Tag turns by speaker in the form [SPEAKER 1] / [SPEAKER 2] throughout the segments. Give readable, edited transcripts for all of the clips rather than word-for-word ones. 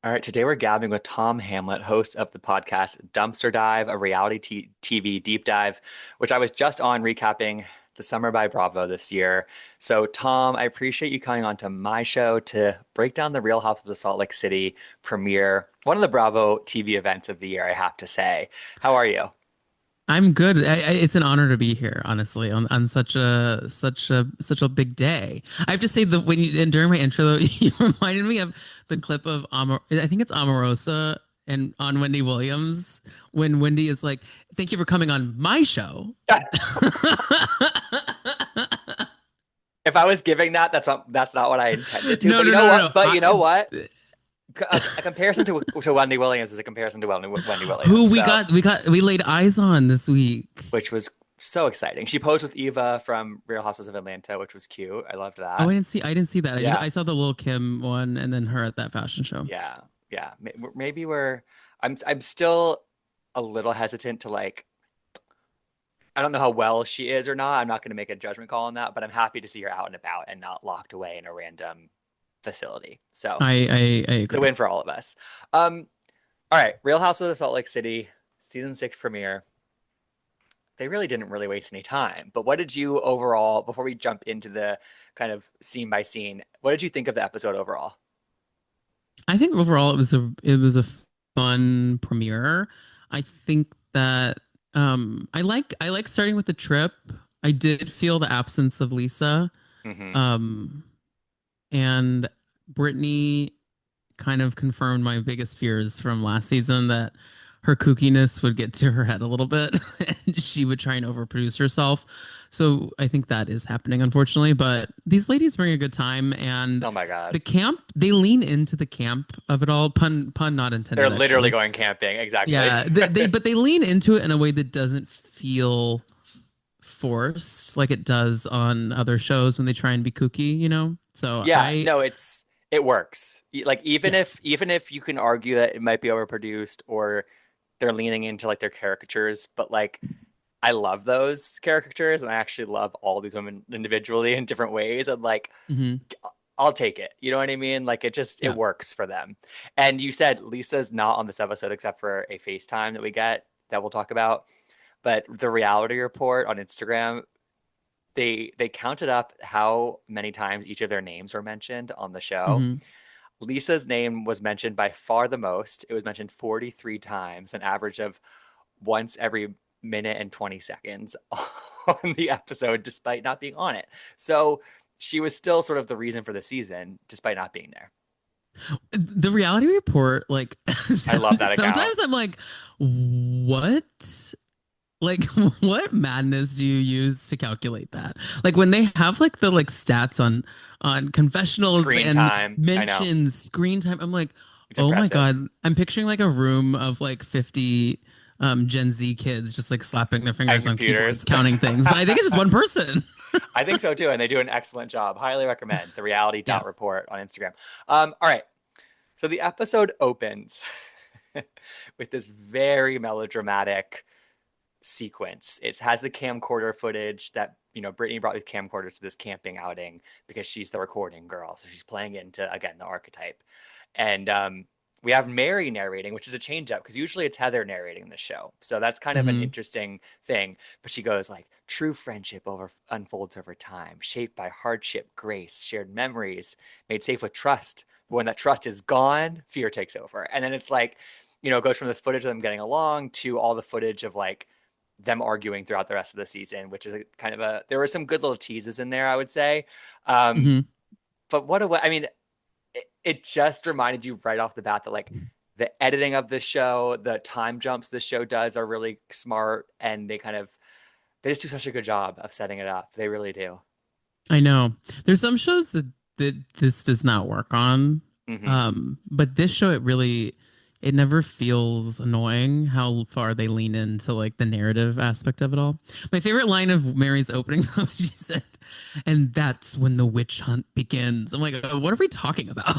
[SPEAKER 1] All right, today we're gabbing with Tom Hamlett, host of the podcast Dumpster Dive, a TV deep dive, which I was just on recapping the Summer by Bravo this year. So, Tom, I appreciate you coming on to my show to break down the Real House of the Salt Lake City premiere, one of the Bravo TV events of the year, I have to say. How are you?
[SPEAKER 2] I'm good. It's an honor to be here, honestly, on such a big day. I have to say that and during my intro, you reminded me of the clip of I think it's Omarosa and on Wendy Williams when Wendy is like, "Thank you for coming on my show."
[SPEAKER 1] If I was giving that, that's not what I intended to.
[SPEAKER 2] No,
[SPEAKER 1] But you
[SPEAKER 2] no,
[SPEAKER 1] know
[SPEAKER 2] no, no,
[SPEAKER 1] what?
[SPEAKER 2] no.
[SPEAKER 1] But you know what? A comparison to Wendy Williams is a comparison to Wendy
[SPEAKER 2] Who
[SPEAKER 1] Williams. So.
[SPEAKER 2] we laid eyes on this week.
[SPEAKER 1] Which was so exciting. She posed with Eva from Real Houses of Atlanta, which was cute. I loved
[SPEAKER 2] Oh,
[SPEAKER 1] that.
[SPEAKER 2] I didn't see that.
[SPEAKER 1] Yeah,
[SPEAKER 2] I saw the Lil Kim one and then her at that fashion show.
[SPEAKER 1] yeah, yeah. Maybe we're. I'm still a little hesitant to like. I don't know how well she is or not. I'm not going to make a judgment call on that, but I'm happy to see her out and about and not locked away in a random facility. So
[SPEAKER 2] I
[SPEAKER 1] it's a
[SPEAKER 2] agree.
[SPEAKER 1] win for all of us. Um, all right, Real Houses of Salt Lake City season 6 premiere. They really didn't really waste any time. But what did you overall, before we jump into the kind of scene by scene, what did you think of the episode overall?
[SPEAKER 2] I think overall it was a fun premiere. I think that I like starting with the trip. I did feel the absence of Lisa.
[SPEAKER 1] Hmm.
[SPEAKER 2] Um and Brittany kind of confirmed my biggest fears from last season that her kookiness would get to her head a little bit and she would try and overproduce herself. So I think that is happening, unfortunately. But these ladies bring a good time, and
[SPEAKER 1] Oh my
[SPEAKER 2] the
[SPEAKER 1] God.
[SPEAKER 2] camp, they lean into the camp of it all. Pun not
[SPEAKER 1] They're
[SPEAKER 2] intended,
[SPEAKER 1] literally
[SPEAKER 2] actually.
[SPEAKER 1] going camping. Exactly.
[SPEAKER 2] Yeah, but they lean into it in a way that doesn't feel forced like it does on other shows when they try and be kooky, you know? So
[SPEAKER 1] Yeah,
[SPEAKER 2] I
[SPEAKER 1] no, it works. Like
[SPEAKER 2] yeah.
[SPEAKER 1] even if you can argue that it might be overproduced or they're leaning into like their caricatures, but like I love those caricatures and I actually love all these women individually in different ways and like
[SPEAKER 2] Hmm.
[SPEAKER 1] I'll take it. You know what I mean? Like it
[SPEAKER 2] Yeah.
[SPEAKER 1] works for them. And you said Lisa's not on this episode except for a FaceTime that we get that we'll talk about. But the reality report on Instagram, they counted up how many times each of their names were mentioned on the show.
[SPEAKER 2] Hmm.
[SPEAKER 1] Lisa's name was mentioned by far the most. It was mentioned 43 times, an average of once every minute and 20 seconds on the episode, despite not being on it. So she was still sort of the reason for the season, despite not being there.
[SPEAKER 2] The reality report, like
[SPEAKER 1] I love that account.
[SPEAKER 2] sometimes I'm like, what? Like, what madness do you use to calculate that? Like when they have like the like stats on confessionals
[SPEAKER 1] Screen
[SPEAKER 2] and
[SPEAKER 1] time. I know.
[SPEAKER 2] mentions screen time, I'm like,
[SPEAKER 1] It's
[SPEAKER 2] oh my
[SPEAKER 1] impressive.
[SPEAKER 2] God. I'm picturing like a room of like 50 Gen Z kids just like slapping their
[SPEAKER 1] And
[SPEAKER 2] fingers on keyboards,
[SPEAKER 1] computers.
[SPEAKER 2] counting things. But I think it's just one person.
[SPEAKER 1] I think so too. And they do an excellent job. Highly recommend the reality
[SPEAKER 2] Yeah.
[SPEAKER 1] dot report on Instagram. All right. So the episode opens with this very melodramatic sequence. It has the camcorder footage that, Brittany brought these camcorders to this camping outing because she's the recording girl. So she's playing into, again, the archetype. And we have Mary narrating, which is a change up because usually it's Heather narrating the show. So that's kind of an
[SPEAKER 2] Hmm.
[SPEAKER 1] interesting thing. But she goes like, true friendship unfolds over time, shaped by hardship, grace, shared memories, made safe with trust. But when that trust is gone, fear takes over. And then it's like, it goes from this footage of them getting along to all the footage of like them arguing throughout the rest of the season, which is there were some good little teases in there, I would say. Um,
[SPEAKER 2] Hmm.
[SPEAKER 1] but what a way, I mean, it just reminded you right off the bat that like the editing of the show, the time jumps the show does are really smart, and they just do such a good job of setting it up. They really do.
[SPEAKER 2] I know. There's some shows that this does not work on.
[SPEAKER 1] Hmm.
[SPEAKER 2] But this show it never feels annoying how far they lean into like the narrative aspect of it all. My favorite line of Mary's opening though, she said, and that's when the witch hunt begins. I'm like, what are we talking about?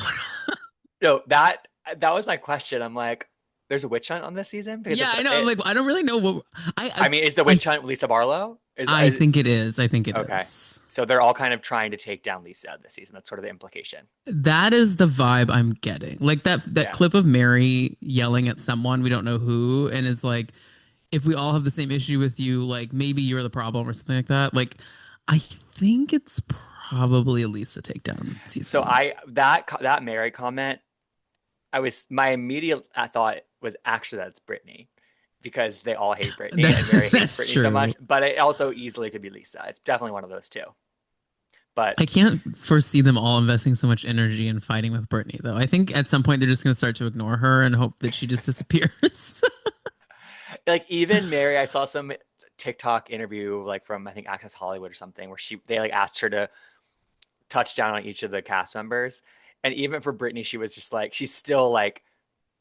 [SPEAKER 1] No, that was my question. I'm like, there's a witch hunt on this season because
[SPEAKER 2] Yeah, I know. I'm like, I don't really know what
[SPEAKER 1] I mean, is the
[SPEAKER 2] I
[SPEAKER 1] witch hunt Lisa Barlow?
[SPEAKER 2] I think it is. I think it
[SPEAKER 1] Okay.
[SPEAKER 2] is.
[SPEAKER 1] So they're all kind of trying to take down Lisa this season. That's sort of the implication.
[SPEAKER 2] That is the vibe I'm getting. Like that
[SPEAKER 1] Yeah.
[SPEAKER 2] clip of Mary yelling at someone we don't know who and is like, if we all have the same issue with you, like maybe you're the problem or something like that. Like I think it's probably a Lisa takedown
[SPEAKER 1] So
[SPEAKER 2] season.
[SPEAKER 1] that Mary comment, I was my immediate thought was actually that it's Brittany because they all hate Brittany and Mary hates
[SPEAKER 2] That's
[SPEAKER 1] Brittany so
[SPEAKER 2] true.
[SPEAKER 1] much. But it also easily could be Lisa. It's definitely one of those two. But
[SPEAKER 2] I can't foresee them all investing so much energy in fighting with Brittany, though. I think at some point they're just going to start to ignore her and hope that she just disappears.
[SPEAKER 1] like even Mary, I saw some TikTok interview like from I think Access Hollywood or something where they like asked her to touch down on each of the cast members. And even for Brittany, she was just like, she's still like,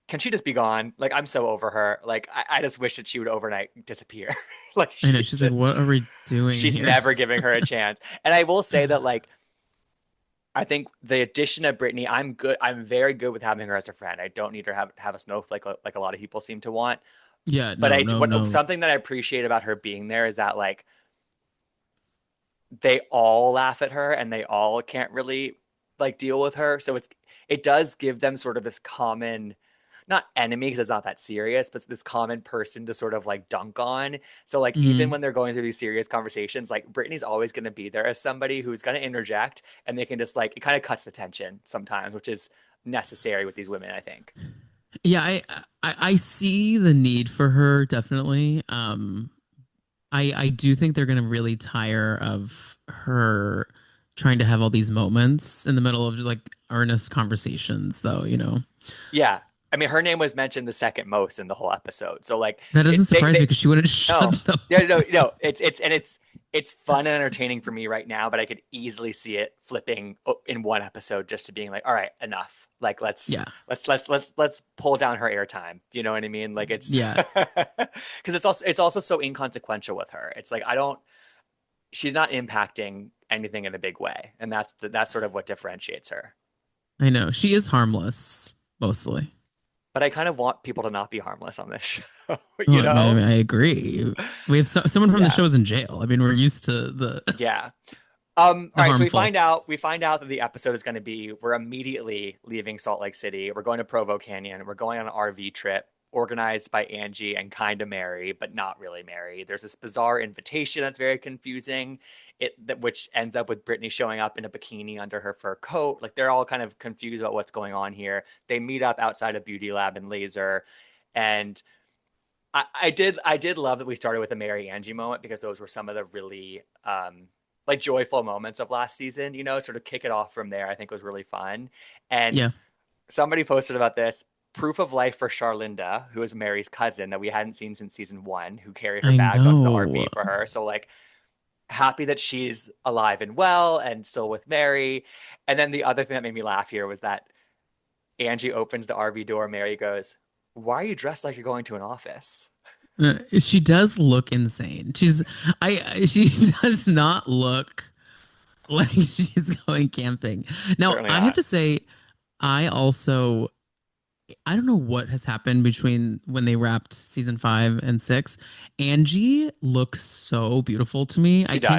[SPEAKER 1] can she just be gone? Like, I'm so over her. Like, I just wish that she would overnight disappear. like,
[SPEAKER 2] I know.
[SPEAKER 1] she's
[SPEAKER 2] She's like,
[SPEAKER 1] just,
[SPEAKER 2] what are we doing
[SPEAKER 1] she's
[SPEAKER 2] here?
[SPEAKER 1] never giving her a chance. And I will say that, like, I think the addition of Brittany, I'm good. I'm very good with having her as a friend. I don't need her have a snowflake like a lot of people seem to want.
[SPEAKER 2] Yeah,
[SPEAKER 1] But
[SPEAKER 2] no, no, no.
[SPEAKER 1] something that I appreciate about her being there is that like they all laugh at her and they all can't really like deal with her. So it does give them sort of this common not enemy because it's not that serious, but this common person to sort of like dunk on. So like even
[SPEAKER 2] Hmm.
[SPEAKER 1] when they're going through these serious conversations, like Brittany's always going to be there as somebody who's going to interject and they can just like it kind of cuts the tension sometimes, which is necessary with these women, I think.
[SPEAKER 2] Yeah, I see the need for her definitely. I do think they're gonna really tire of her trying to have all these moments in the middle of just like earnest conversations, though, you know.
[SPEAKER 1] Yeah. I mean, her name was mentioned the second most in the whole episode. So like
[SPEAKER 2] That doesn't surprise me
[SPEAKER 1] they
[SPEAKER 2] because she wouldn't shut
[SPEAKER 1] no.
[SPEAKER 2] them
[SPEAKER 1] Yeah,
[SPEAKER 2] up.
[SPEAKER 1] no. It's fun and entertaining for me right now, but I could easily see it flipping in one episode just to being like, all right, enough. Like
[SPEAKER 2] Yeah,
[SPEAKER 1] let's pull down her airtime. You know what I mean? Like it's
[SPEAKER 2] yeah,
[SPEAKER 1] because it's also so inconsequential with her. It's like I don't she's not impacting anything in a big way, and that's sort of what differentiates her.
[SPEAKER 2] I know. She is harmless, mostly.
[SPEAKER 1] But I kind of want people to not be harmless on this show,
[SPEAKER 2] Oh,
[SPEAKER 1] you know?
[SPEAKER 2] I agree. We have someone from the
[SPEAKER 1] Yeah.
[SPEAKER 2] show is in jail. I mean, we're used to the
[SPEAKER 1] Yeah.
[SPEAKER 2] the
[SPEAKER 1] All right, so
[SPEAKER 2] harmful.
[SPEAKER 1] we find out that the episode is going to be we're immediately leaving Salt Lake City. We're going to Provo Canyon. We're going on an RV trip organized by Angie and kind of Mary, but not really Mary. There's this bizarre invitation that's very confusing. Which ends up with Brittany showing up in a bikini under her fur coat. Like they're all kind of confused about what's going on here. They meet up outside of Beauty Lab and Laser, and I did love that we started with a Mary Angie moment because those were some of the really like joyful moments of last season, sort of kick it off from there, I think was really fun. And
[SPEAKER 2] Yeah,
[SPEAKER 1] somebody posted about this proof of life for Charlinda, who is Mary's cousin that we hadn't seen since season one, who carried her
[SPEAKER 2] I
[SPEAKER 1] bags onto the
[SPEAKER 2] know.
[SPEAKER 1] RV for her. So like happy that she's alive and well and still with Mary. And then the other thing that made me laugh here was that Angie opens the RV door. Mary goes, "Why are you dressed like you're going to an office?"
[SPEAKER 2] She does look insane. She does not look like she's going camping. Now,
[SPEAKER 1] Certainly
[SPEAKER 2] I have
[SPEAKER 1] not.
[SPEAKER 2] to say, I also I don't know what has happened between when they wrapped season 5 and 6. Angie looks so beautiful to me.
[SPEAKER 1] She does.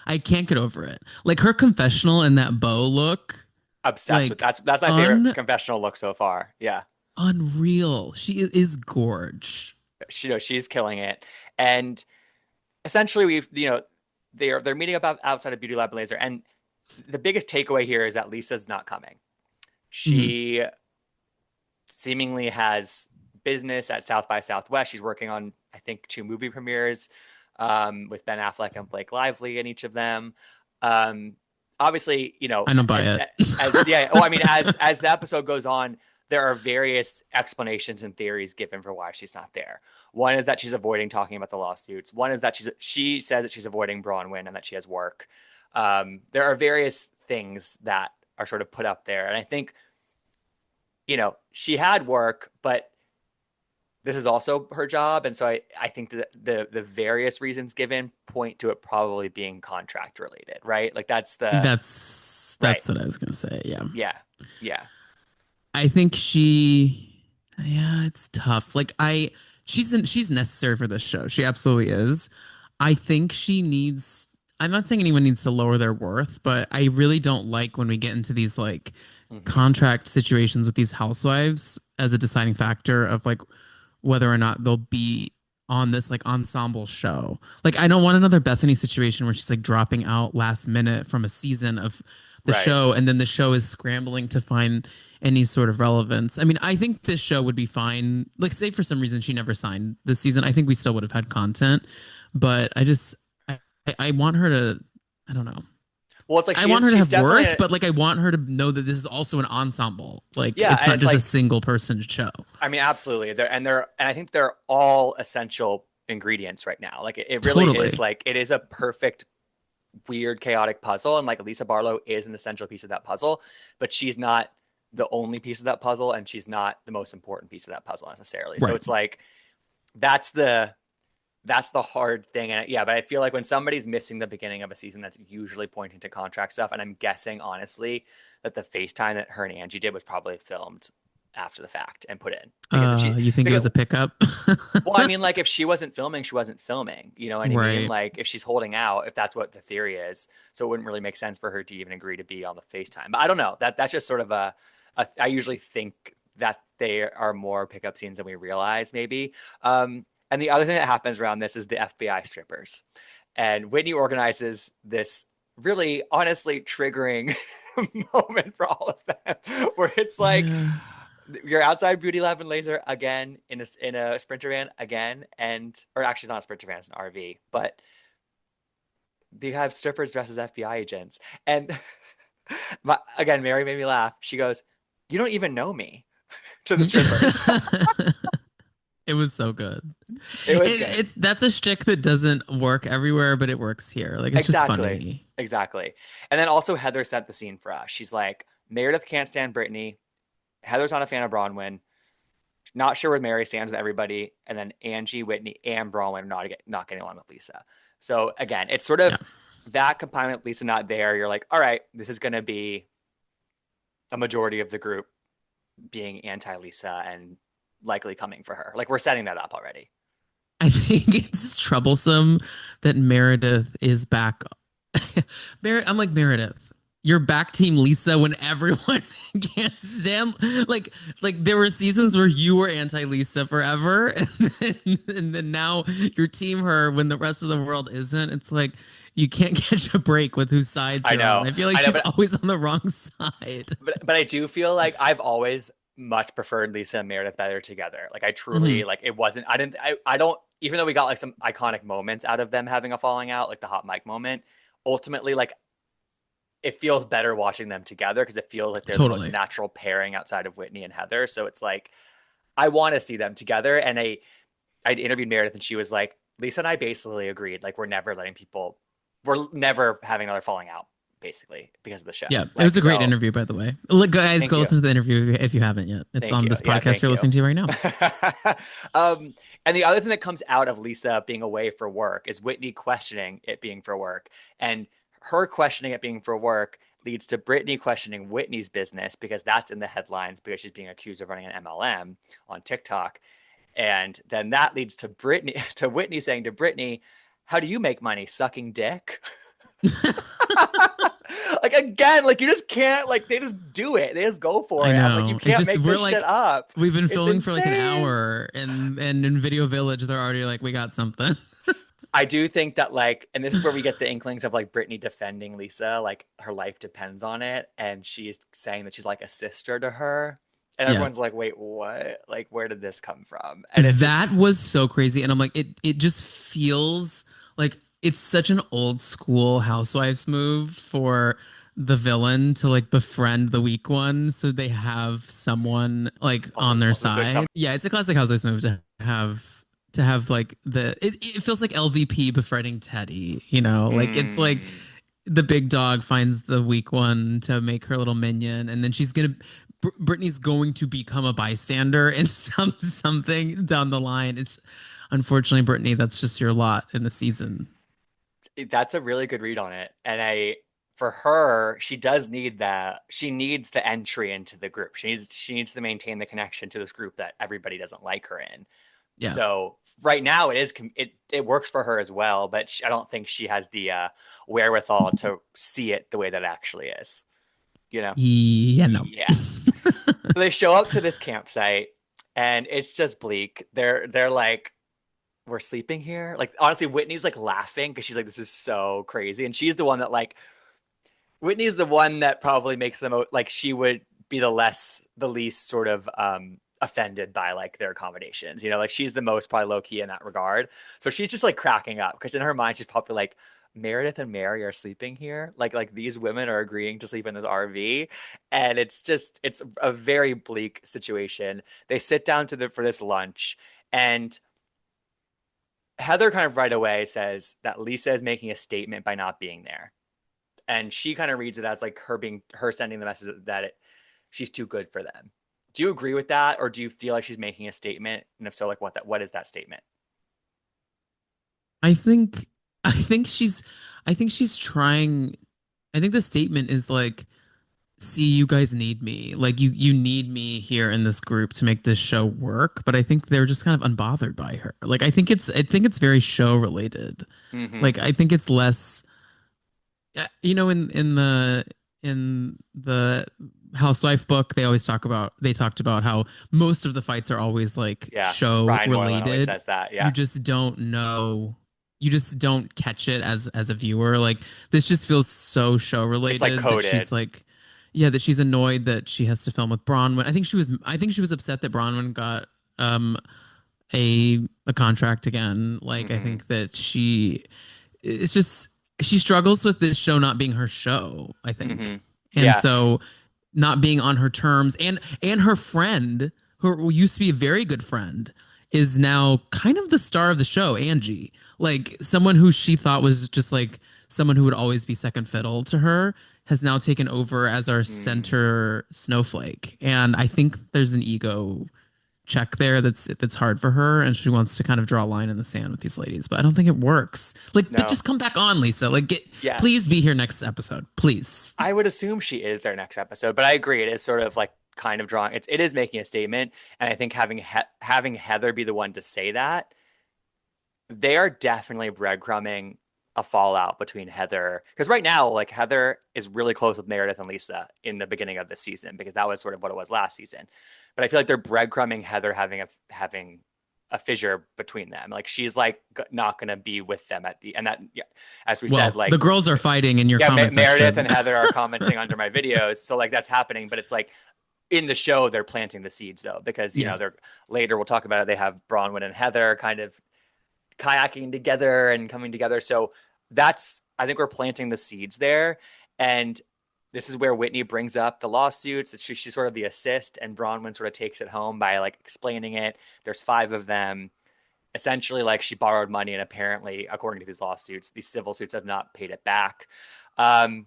[SPEAKER 2] I can't get over it. Like her confessional and that bow look,
[SPEAKER 1] Obsessed with
[SPEAKER 2] like
[SPEAKER 1] that's my favorite
[SPEAKER 2] un
[SPEAKER 1] confessional look so far. Yeah.
[SPEAKER 2] unreal. She is gorge.
[SPEAKER 1] She's killing it. And essentially we've they're meeting up outside of Beauty Lab Laser and the biggest takeaway here is that Lisa's not coming.
[SPEAKER 2] Mhm.
[SPEAKER 1] She seemingly has business at South by Southwest. She's working on I think two movie premieres with Ben Affleck and Blake Lively in each of them. Um, Obviously,
[SPEAKER 2] I don't buy it.
[SPEAKER 1] as yeah. Oh, I mean, as the episode goes on, there are various explanations and theories given for why she's not there. One is that she's avoiding talking about the lawsuits. One is that she says that she's avoiding Bronwyn and that she has work. There are various things that are sort of put up there, and I think she had work, but this is also her job, and so I think that the various reasons given point to it probably being contract related, right? Like that's the right.
[SPEAKER 2] That's what I was gonna say. Yeah.
[SPEAKER 1] Yeah, yeah.
[SPEAKER 2] I think yeah, it's tough. Like she's necessary for this show. She absolutely is. I think she needs, I'm not saying anyone needs to lower their worth, but I really don't like when we get into these like
[SPEAKER 1] Hmm.
[SPEAKER 2] contract situations with these housewives as a deciding factor of like whether or not they'll be on this like ensemble show. Like I don't want another Bethany situation where she's like dropping out last minute from a season of the
[SPEAKER 1] Right.
[SPEAKER 2] show and then the show is scrambling to find any sort of relevance. I mean, I think this show would be fine. Like say for some reason she never signed this season, I think we still would have had content, but I want her to I don't know.
[SPEAKER 1] Well, it's like
[SPEAKER 2] I want her to
[SPEAKER 1] she's
[SPEAKER 2] have
[SPEAKER 1] definitely
[SPEAKER 2] worth, but like I want her to know that this is also an ensemble. Like
[SPEAKER 1] yeah,
[SPEAKER 2] it's
[SPEAKER 1] and
[SPEAKER 2] not
[SPEAKER 1] it's
[SPEAKER 2] just a
[SPEAKER 1] like
[SPEAKER 2] single person show.
[SPEAKER 1] I mean, absolutely. And I think they're all essential ingredients right now. Like it really is
[SPEAKER 2] Totally.
[SPEAKER 1] like it is a perfect weird chaotic puzzle, and like Lisa Barlow is an essential piece of that puzzle, but she's not the only piece of that puzzle, and she's not the most important piece of that puzzle necessarily. So
[SPEAKER 2] Right.
[SPEAKER 1] it's like that's the that's the hard thing. And yeah, but I feel like when somebody's missing the beginning of a season, that's usually pointing to contract stuff. And I'm guessing honestly that the FaceTime that her and Angie did was probably filmed after the fact and put in, because if she
[SPEAKER 2] You think it
[SPEAKER 1] because
[SPEAKER 2] was a pickup?
[SPEAKER 1] well, I mean, like if she wasn't filming, she wasn't filming. You know what I mean?
[SPEAKER 2] Right.
[SPEAKER 1] Like if she's holding out, if that's what the theory is, so it wouldn't really make sense for her to even agree to be on the FaceTime. But I don't know. That's just sort of I usually think that they are more pickup scenes than we realize, maybe. And the other thing that happens around this is the FBI strippers, and Whitney organizes this really, honestly, triggering moment for all of them, where it's like
[SPEAKER 2] Yeah.
[SPEAKER 1] you're outside Beauty Lab and Laser again in a Sprinter van again, and or actually not a Sprinter van, it's an RV, but they have strippers dressed as FBI agents. And again, Mary made me laugh. She goes, "You don't even know me," to the strippers.
[SPEAKER 2] It was so good.
[SPEAKER 1] It was good.
[SPEAKER 2] It's that's a shtick that doesn't work everywhere, but it works here. Like it's just
[SPEAKER 1] Exactly.
[SPEAKER 2] funny.
[SPEAKER 1] Exactly. And then also Heather set the scene for us. She's like, Meredith can't stand Brittany. Heather's not a fan of Bronwyn. Not sure where Mary stands with everybody. And then Angie, Whitney, and Bronwyn not getting along with Lisa. So again, it's sort
[SPEAKER 2] Yeah.
[SPEAKER 1] of that combined with Lisa not there. You're like, all right, this is going to be a majority of the group being anti Lisa and likely coming for her. Like we're setting that up already.
[SPEAKER 2] I think it's troublesome that Meredith is back. I'm like Meredith. You're back team Lisa when everyone can't stand like there were seasons where you were anti Lisa forever and then now you're team her when the rest of the world isn't. It's like you can't catch a break with whose sides
[SPEAKER 1] I
[SPEAKER 2] you're on.
[SPEAKER 1] know,
[SPEAKER 2] I feel like
[SPEAKER 1] I know,
[SPEAKER 2] she's always on the wrong side.
[SPEAKER 1] but I do feel like I've always much preferred Lisa and Meredith better together. Like I truly
[SPEAKER 2] Hmm.
[SPEAKER 1] like it wasn't. I don't. Even though we got like some iconic moments out of them having a falling out, like the hot mic moment. Ultimately, like it feels better watching them together because it feels like they're the most
[SPEAKER 2] Totally.
[SPEAKER 1] natural pairing outside of Whitney and Heather. So it's like I want to see them together. And I interviewed Meredith and she was like, Lisa and I basically agreed like we're never having another falling out based because of the show.
[SPEAKER 2] Yeah, it
[SPEAKER 1] Like
[SPEAKER 2] was a great
[SPEAKER 1] so,
[SPEAKER 2] interview, by the way. Look, guys,
[SPEAKER 1] thank
[SPEAKER 2] go
[SPEAKER 1] you.
[SPEAKER 2] listen to the interview if you haven't yet. It's
[SPEAKER 1] Thank
[SPEAKER 2] on
[SPEAKER 1] you.
[SPEAKER 2] this
[SPEAKER 1] Yeah,
[SPEAKER 2] podcast
[SPEAKER 1] thank
[SPEAKER 2] you're
[SPEAKER 1] you.
[SPEAKER 2] listening to right now.
[SPEAKER 1] um, and the other thing that comes out of Lisa being away for work is Whitney questioning it being for work. And her questioning it being for work leads to Brittany questioning Whitney's business because that's in the headlines because she's being accused of running an MLM on TikTok. And then that leads to Brittany to Whitney saying to Brittany, "How do you make money? Sucking dick?" Like again, like you just can't like they just do it. They just go for
[SPEAKER 2] I
[SPEAKER 1] it. I'm like, you
[SPEAKER 2] know. It's
[SPEAKER 1] can't
[SPEAKER 2] just
[SPEAKER 1] make
[SPEAKER 2] we're
[SPEAKER 1] this shit
[SPEAKER 2] like
[SPEAKER 1] up.
[SPEAKER 2] we've been
[SPEAKER 1] It's
[SPEAKER 2] filming for like an
[SPEAKER 1] insane.
[SPEAKER 2] hour and in Video Village they're already like we got something.
[SPEAKER 1] I do think that like, and this is where we get the inklings of like Brittany defending Lisa, like her life depends on it, and she's saying that she's like a sister to her, and
[SPEAKER 2] Yeah.
[SPEAKER 1] everyone's like, wait, what? Like, where did this come from? And it's just,
[SPEAKER 2] That was so crazy and I'm like it just feels like it's such an old school housewives move for the villain to like befriend the weak one so they have someone like on their
[SPEAKER 1] also there's some,
[SPEAKER 2] side. Yeah, it's a classic housewives move to have like it feels like LVP befriending Teddy, you know? Like it's like
[SPEAKER 1] mm,
[SPEAKER 2] the big dog finds the weak one to make her little minion and then Brittany's going to become a bystander in something down the line. It's unfortunately Brittany, that's just your lot in the season.
[SPEAKER 1] that's a really good read on it, and for her, she does need that. She needs the entry into the group. She needs to maintain the connection to this group that everybody doesn't like her in.
[SPEAKER 2] Yeah.
[SPEAKER 1] So right now it works for her as well, but I don't think she has the wherewithal to see it the way that it actually is. You know?
[SPEAKER 2] Yeah, no.
[SPEAKER 1] Yeah. So they show up to this campsite and it's just bleak. They're like, we're sleeping here. Like honestly, Whitney's like laughing because she's like, this is so crazy. And she's the one that like Whitney's the one that probably makes the most like she would be the least sort of offended by like their accommodations. You know, like she's the most probably low key in that regard. So she's just like cracking up because in her mind she's probably like Meredith and Mary are sleeping here. Like these women are agreeing to sleep in this RV, and it's a very bleak situation. They sit down for this lunch, and Heather kind of right away says that Lisa is making a statement by not being there, and she kind of reads it as like her sending the message that she's too good for them. Do you agree with that, or do you feel like she's making a statement? And if so, like what is that statement?
[SPEAKER 2] I think I think she's I think she's trying. I think the statement is like, see, you guys need me. Like you need me here in this group to make this show work. But I think they're just kind of unbothered by her. Like I think it's very show related.
[SPEAKER 1] Mm-hmm.
[SPEAKER 2] Like I think it's less in the housewife book, they talked about how most of the fights are always like
[SPEAKER 1] Yeah,
[SPEAKER 2] show
[SPEAKER 1] Brian Moylan always
[SPEAKER 2] related.
[SPEAKER 1] says that.
[SPEAKER 2] You
[SPEAKER 1] Yeah.
[SPEAKER 2] just don't know, you just don't catch it as a viewer. Like this just feels so show
[SPEAKER 1] It's like
[SPEAKER 2] related that she's
[SPEAKER 1] coded.
[SPEAKER 2] like, yeah, that she's annoyed that she has to film with Bronwyn. I think she was upset that Bronwyn got um a contract again. Like I
[SPEAKER 1] Mm-hmm.
[SPEAKER 2] think that it's just she struggles with this show not being her show, I
[SPEAKER 1] Mm-hmm.
[SPEAKER 2] think. And
[SPEAKER 1] Yeah.
[SPEAKER 2] so not being on her terms, and her friend, who used to be a very good friend, is now kind of the star of the show, Angie. Like someone who she thought was just like someone who would always be second fiddle to her has now taken over as our
[SPEAKER 1] Mm.
[SPEAKER 2] center snowflake. And I think there's an ego check there that's hard for her, and she wants to kind of draw a line in the sand with these ladies, but I don't think it works. Like, but
[SPEAKER 1] No.
[SPEAKER 2] just come back on, Lisa. Like,
[SPEAKER 1] Yeah.
[SPEAKER 2] please be here next episode, please.
[SPEAKER 1] I would assume she is their next episode, but I agree. It is sort of like kind of drawing. It is making a statement, and I think having Heather be the one to say that they are definitely breadcrumbing a fallout between Heather because right now, like Heather is really close with Meredith and Lisa in the beginning of the season because that was sort of what it was last season. But I feel like they're breadcrumbing Heather having a fissure between them. Like she's like not going to be with them at the and that yeah, as we said,
[SPEAKER 2] Well, the
[SPEAKER 1] like
[SPEAKER 2] girls are fighting in your
[SPEAKER 1] yeah,
[SPEAKER 2] comment
[SPEAKER 1] Meredith
[SPEAKER 2] section.
[SPEAKER 1] and Heather are commenting under my videos, so like that's happening. But it's like in the show they're planting the seeds though because you know
[SPEAKER 2] Yeah.
[SPEAKER 1] they're later we'll talk about it. They have Bronwyn and Heather kind of kayaking together and coming together. So that's I think we're planting the seeds there. And this is where Whitney brings up the lawsuits. That she's sort of the assist, and Bronwyn sort of takes it home by like explaining it. There's five of them. Essentially, like she borrowed money, and apparently, according to these lawsuits, these civil suits have not paid it back. Um,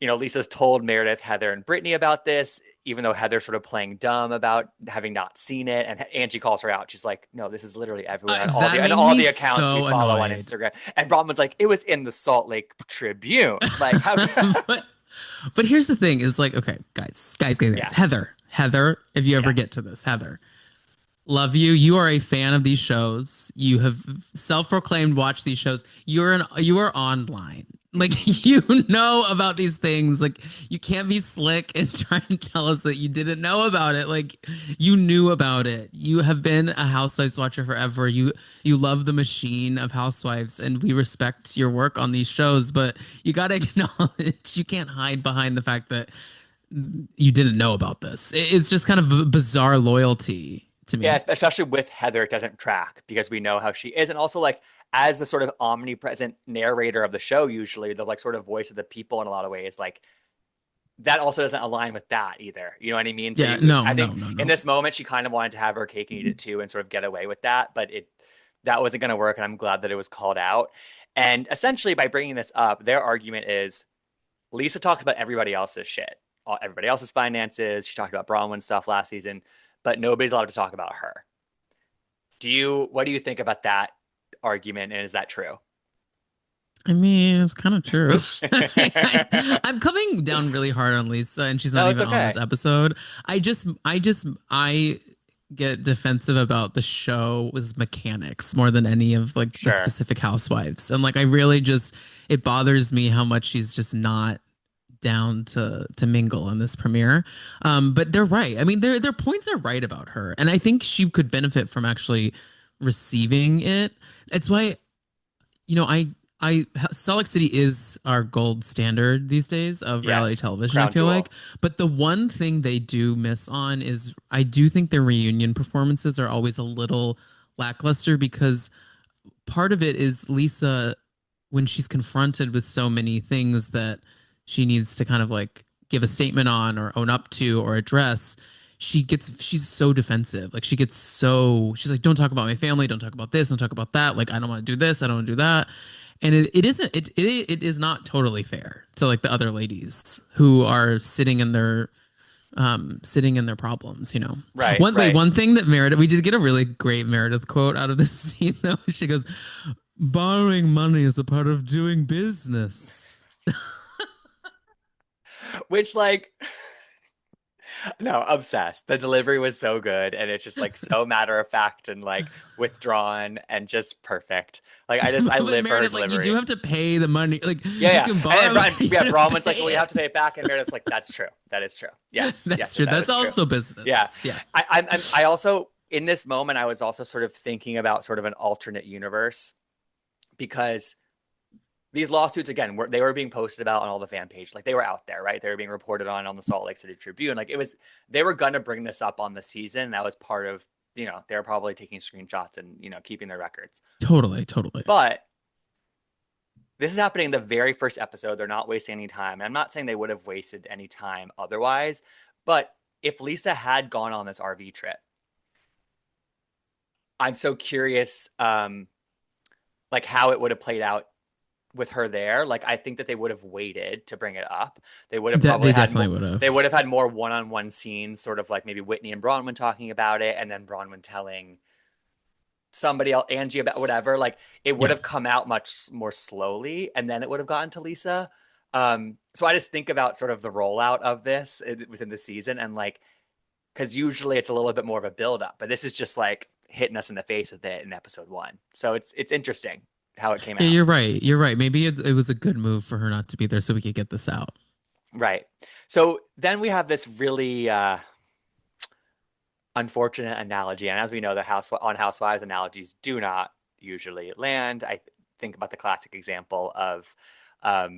[SPEAKER 1] Lisa's told Meredith, Heather, and Brittany about this, even though Heather's sort of playing dumb about having not seen it. And Angie calls her out. She's like, "No, this is literally everywhere on
[SPEAKER 2] That
[SPEAKER 1] on
[SPEAKER 2] made
[SPEAKER 1] all
[SPEAKER 2] me
[SPEAKER 1] the accounts we
[SPEAKER 2] so
[SPEAKER 1] follow on
[SPEAKER 2] annoyed.
[SPEAKER 1] Instagram." And Bronwyn's like, "It was in the Salt Lake Tribune." Like, how?
[SPEAKER 2] but but here's the thing: is like, okay, guys,
[SPEAKER 1] Yeah.
[SPEAKER 2] Heather, if you ever get
[SPEAKER 1] Yes.
[SPEAKER 2] to this, Heather, love you. You are a fan of these shows. You have self-proclaimed watch these shows. You are online. Like
[SPEAKER 1] Mm-hmm.
[SPEAKER 2] you know about these things. Like you can't be slick and try and tell us that you didn't know about it. Like you knew about it. You have been a Housewives watcher forever. You love the machine of Housewives, and we respect your work on these shows, but you got to acknowledge you can't hide behind the fact that you didn't know about this. It's just kind of a bizarre loyalty to
[SPEAKER 1] Yeah,
[SPEAKER 2] me.
[SPEAKER 1] especially with Heather, it doesn't track because we know how she is. And also, like, as the sort of omnipresent narrator of the show, usually the like sort of voice of the people in a lot of ways, like that also doesn't align with that either. You know what I mean? So
[SPEAKER 2] Yeah, no,
[SPEAKER 1] I
[SPEAKER 2] no,
[SPEAKER 1] think
[SPEAKER 2] no,
[SPEAKER 1] in
[SPEAKER 2] no.
[SPEAKER 1] this moment, she kind of wanted to have her cake and eat it too and sort of get away with that. But that wasn't going to work. And I'm glad that it was called out. And essentially, by bringing this up, their argument is Lisa talks about everybody else's shit, everybody else's finances. She talked about Bronwyn stuff last season, but nobody's allowed to talk about her. What do you think about that argument? And is that true?
[SPEAKER 2] I mean, it's kind of true. I'm coming down really hard on Lisa, and she's not
[SPEAKER 1] No, it's
[SPEAKER 2] even on this
[SPEAKER 1] okay.
[SPEAKER 2] episode. I just, I get defensive about the show was mechanics more than any of like the
[SPEAKER 1] Sure.
[SPEAKER 2] specific housewives. And like I really just it bothers me how much she's just not down to mingle in this premiere. But they're right. I mean, their points are right about her. And I think she could benefit from actually receiving it. It's why I Salt Lake City is our gold standard these days of reality
[SPEAKER 1] Yes.
[SPEAKER 2] television, I
[SPEAKER 1] Crown
[SPEAKER 2] feel like.
[SPEAKER 1] jewel.
[SPEAKER 2] But the one thing they do miss on is I do think their reunion performances are always a little lackluster because part of it is Lisa when she's confronted with so many things that she needs to kind of like give a statement on or own up to or address, she's so defensive. Like she's like, don't talk about my family, don't talk about this, don't talk about that. Like I don't want to do this, I don't want to do that. And it isn't it is not totally fair to like the other ladies who are sitting in their problems, you know.
[SPEAKER 1] Right, right.
[SPEAKER 2] One thing that Meredith, we did get a really great Meredith quote out of this scene though. She goes, borrowing money is a part of doing business.
[SPEAKER 1] Which like no, obsessed. The delivery was so good and it's just like so matter of fact and like withdrawn and just perfect. Like I
[SPEAKER 2] But
[SPEAKER 1] live for her
[SPEAKER 2] Meredith, like, you do
[SPEAKER 1] delivery.
[SPEAKER 2] have to pay the money. Like,
[SPEAKER 1] Yeah,
[SPEAKER 2] you
[SPEAKER 1] yeah.
[SPEAKER 2] can
[SPEAKER 1] And then
[SPEAKER 2] borrow,
[SPEAKER 1] Brian,
[SPEAKER 2] but you
[SPEAKER 1] yeah,
[SPEAKER 2] gotta
[SPEAKER 1] Bronwyn's like,
[SPEAKER 2] pay
[SPEAKER 1] well, you have
[SPEAKER 2] it.
[SPEAKER 1] to pay it back, and Meredith's like, that's true. That is true. Yes,
[SPEAKER 2] That's
[SPEAKER 1] yes,
[SPEAKER 2] true.
[SPEAKER 1] that
[SPEAKER 2] That's
[SPEAKER 1] is true.
[SPEAKER 2] also
[SPEAKER 1] Yeah,
[SPEAKER 2] business. Yeah.
[SPEAKER 1] I also in this moment I was also sort of thinking about sort of an alternate universe because these lawsuits again they were being posted about on all the fan page, like they were out there, right? They were being reported on the Salt Lake City Tribune. Like it was they were gonna bring this up on the season. That was part of they were probably taking screenshots and keeping their records.
[SPEAKER 2] Totally, totally.
[SPEAKER 1] But this is happening in the very first episode. They're not wasting any time. And I'm not saying they would have wasted any time otherwise, but if Lisa had gone on this RV trip, I'm so curious, like how it would have played out with her there. Like I think that they would have waited to bring it up. They would have
[SPEAKER 2] They
[SPEAKER 1] probably had
[SPEAKER 2] definitely
[SPEAKER 1] more.
[SPEAKER 2] would
[SPEAKER 1] They
[SPEAKER 2] have.
[SPEAKER 1] would have had more one-on-one scenes, sort of like maybe Whitney and Bronwyn talking about it, and then Bronwyn telling somebody else, Angie, about whatever. Like it would
[SPEAKER 2] Yeah.
[SPEAKER 1] have come out much more slowly, and then it would have gotten to Lisa. So I just think about sort of the rollout of this within the season, and like because usually it's a little bit more of a build up, but this is just like hitting us in the face with it in episode one. So it's interesting how it came
[SPEAKER 2] Yeah,
[SPEAKER 1] out.
[SPEAKER 2] you're right. You're right. Maybe it was a good move for her not to be there so we could get this out.
[SPEAKER 1] Right. So then we have this really unfortunate analogy, and as we know, the house on Housewives analogies do not usually land. I think about the classic example of um,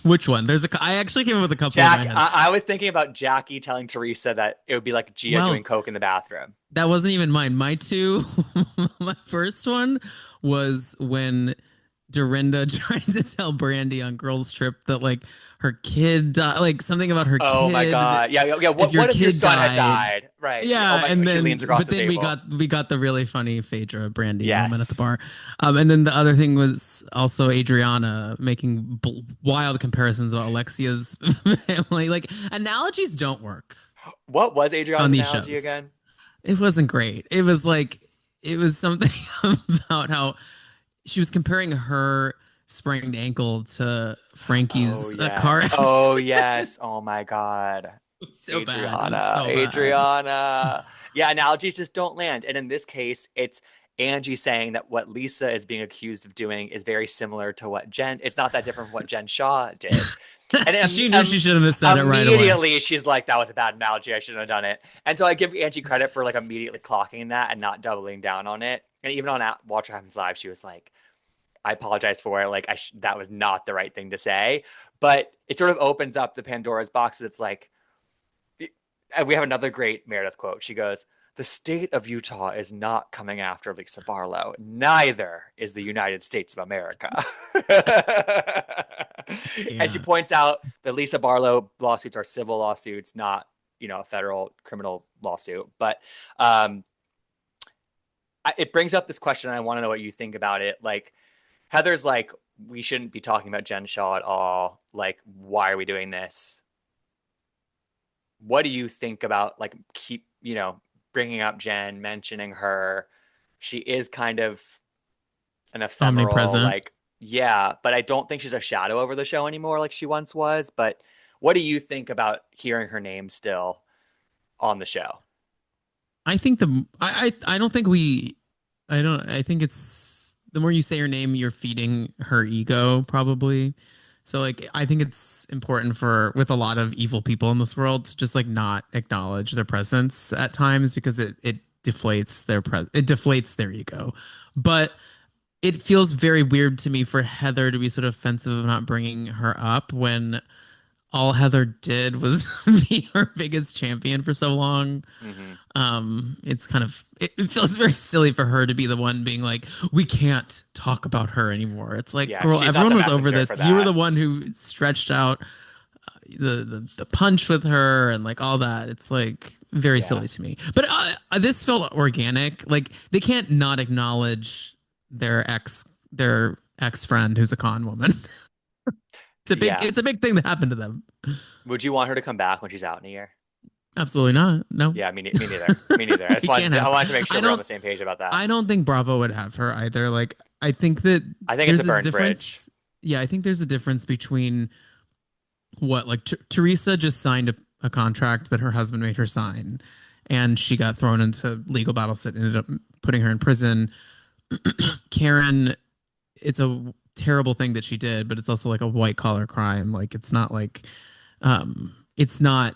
[SPEAKER 2] Which one? I actually came up with a couple in my
[SPEAKER 1] Jack.
[SPEAKER 2] head.
[SPEAKER 1] I was thinking about Jackie telling Teresa that it would be like Gia doing
[SPEAKER 2] Well,
[SPEAKER 1] coke in the bathroom.
[SPEAKER 2] that wasn't even mine. My two, my first one was when Dorinda tried to tell Brandy on girls' trip that like her kid died, like something about her
[SPEAKER 1] Oh my
[SPEAKER 2] kid.
[SPEAKER 1] god. Yeah, yeah, yeah.
[SPEAKER 2] If
[SPEAKER 1] What
[SPEAKER 2] your
[SPEAKER 1] if your
[SPEAKER 2] kid
[SPEAKER 1] son had
[SPEAKER 2] died,
[SPEAKER 1] died? Right. Oh
[SPEAKER 2] yeah,
[SPEAKER 1] my
[SPEAKER 2] and
[SPEAKER 1] she leans
[SPEAKER 2] then
[SPEAKER 1] across
[SPEAKER 2] but
[SPEAKER 1] the
[SPEAKER 2] then
[SPEAKER 1] table.
[SPEAKER 2] we got the really funny Phaedra Brandy moment at the
[SPEAKER 1] Yes.
[SPEAKER 2] bar, and then the other thing was also Adriana making wild comparisons about Alexia's family. Like analogies don't work
[SPEAKER 1] What was Adriana's
[SPEAKER 2] on these
[SPEAKER 1] analogy
[SPEAKER 2] shows.
[SPEAKER 1] again?
[SPEAKER 2] It wasn't great. It was like it was something about how she was comparing her sprained ankle to
[SPEAKER 1] Oh
[SPEAKER 2] Frankie's car
[SPEAKER 1] yes. Oh
[SPEAKER 2] accident.
[SPEAKER 1] yes. Oh my god.
[SPEAKER 2] It was so bad. It was
[SPEAKER 1] Adriana.
[SPEAKER 2] so bad.
[SPEAKER 1] Adriana. Yeah, analogies just don't land. And in this case, it's Angie saying that what Lisa is being accused of doing is very similar to what it's not that different from what Jen Shaw did. And
[SPEAKER 2] She knew she shouldn't have said it right away.
[SPEAKER 1] immediately she's like, that was a bad analogy. I shouldn't have done it. And so I give Angie credit for like immediately clocking that and not doubling down on it. And even on Watch What Happens Live, she was like, I apologize for it. Like, that was not the right thing to say. But it sort of opens up the Pandora's box. That's like, and we have another great Meredith quote. She goes, "The state of Utah is not coming after Lisa Barlow. Neither is the United States of America." And she
[SPEAKER 2] Yeah.
[SPEAKER 1] points out that Lisa Barlow lawsuits are civil lawsuits, not a federal criminal lawsuit. But um, it brings up this question, and I want to know what you think about it. Like Heather's like, we shouldn't be talking about Jen Shaw at all. Like, why are we doing this? What do you think about like keep bringing up Jen, mentioning her? She is kind of an ephemeral,
[SPEAKER 2] Omnipresent.
[SPEAKER 1] like, yeah, but I don't think she's a shadow over the show anymore like she once was. But what do you think about hearing her name still on the show?
[SPEAKER 2] I think I don't think I think it's the more you say her name, you're feeding her ego, probably. So like I think it's important for with a lot of evil people in this world to just like not acknowledge their presence at times because it deflates it deflates their ego. But it feels very weird to me for Heather to be sort of offensive of not bringing her up when all Heather did was be her biggest champion for so long.
[SPEAKER 1] Hmm.
[SPEAKER 2] It's kind of it feels very silly for her to be the one being like, we can't talk about her anymore. It's like,
[SPEAKER 1] Yeah,
[SPEAKER 2] girl,
[SPEAKER 1] she's not
[SPEAKER 2] everyone
[SPEAKER 1] the
[SPEAKER 2] was over
[SPEAKER 1] messenger for
[SPEAKER 2] this. You were the
[SPEAKER 1] that.
[SPEAKER 2] one who stretched out the punch with her and like all that. It's like very
[SPEAKER 1] Yeah,
[SPEAKER 2] silly to me. But this felt organic. Like they can't not acknowledge their ex friend who's a con woman.
[SPEAKER 1] yeah.
[SPEAKER 2] It's a big thing that happened to them.
[SPEAKER 1] Would you want her to come back when she's out in a year?
[SPEAKER 2] Absolutely not. No.
[SPEAKER 1] Yeah, me neither. Me neither.
[SPEAKER 2] You can't
[SPEAKER 1] I
[SPEAKER 2] have her.
[SPEAKER 1] wanted to make sure
[SPEAKER 2] I
[SPEAKER 1] we're on
[SPEAKER 2] don't
[SPEAKER 1] the same page about that.
[SPEAKER 2] I don't think Bravo would have her either. Like I think that
[SPEAKER 1] I think it's a
[SPEAKER 2] there's a
[SPEAKER 1] burned bridge.
[SPEAKER 2] difference. Yeah, I think there's a difference between what like Teresa just signed a contract that her husband made her sign and she got thrown into legal battles that ended up putting her in prison. Karen, it's a terrible thing that she did, but it's also like a white collar crime. Like it's not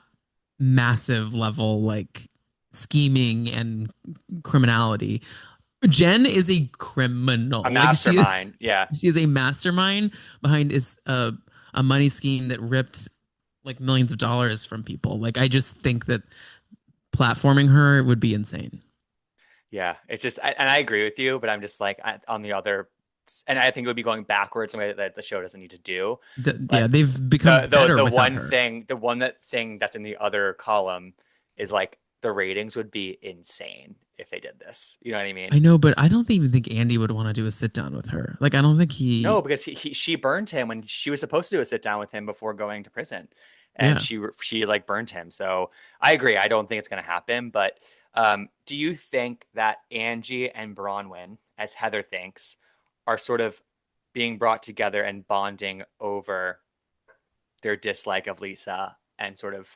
[SPEAKER 2] massive level like scheming and criminality. Jen is a
[SPEAKER 1] A
[SPEAKER 2] criminal. Like
[SPEAKER 1] mastermind. Yeah.
[SPEAKER 2] she is a mastermind behind is a money scheme that ripped like millions of dollars from people. Like I just think that platforming her would be insane.
[SPEAKER 1] Yeah. It's just, and I agree with you, but I'm just like on the other, and I think it would be going backwards in a way that the show doesn't need to do.
[SPEAKER 2] Yeah,
[SPEAKER 1] But
[SPEAKER 2] they've become better
[SPEAKER 1] the
[SPEAKER 2] without
[SPEAKER 1] one
[SPEAKER 2] her.
[SPEAKER 1] thing, thing that's in the other column is like the ratings would be insane if they did this. You know what I mean?
[SPEAKER 2] I know, but I don't even think Andy would want to do a sit down with her. Like I don't think
[SPEAKER 1] No,
[SPEAKER 2] he
[SPEAKER 1] because she burned him when she was supposed to do a sit down with him before going to prison, and
[SPEAKER 2] yeah.
[SPEAKER 1] she like burned him. So I agree. I don't think it's going to happen. But do you think that Angie and Bronwyn, as Heather thinks, are sort of being brought together and bonding over their dislike of Lisa and sort of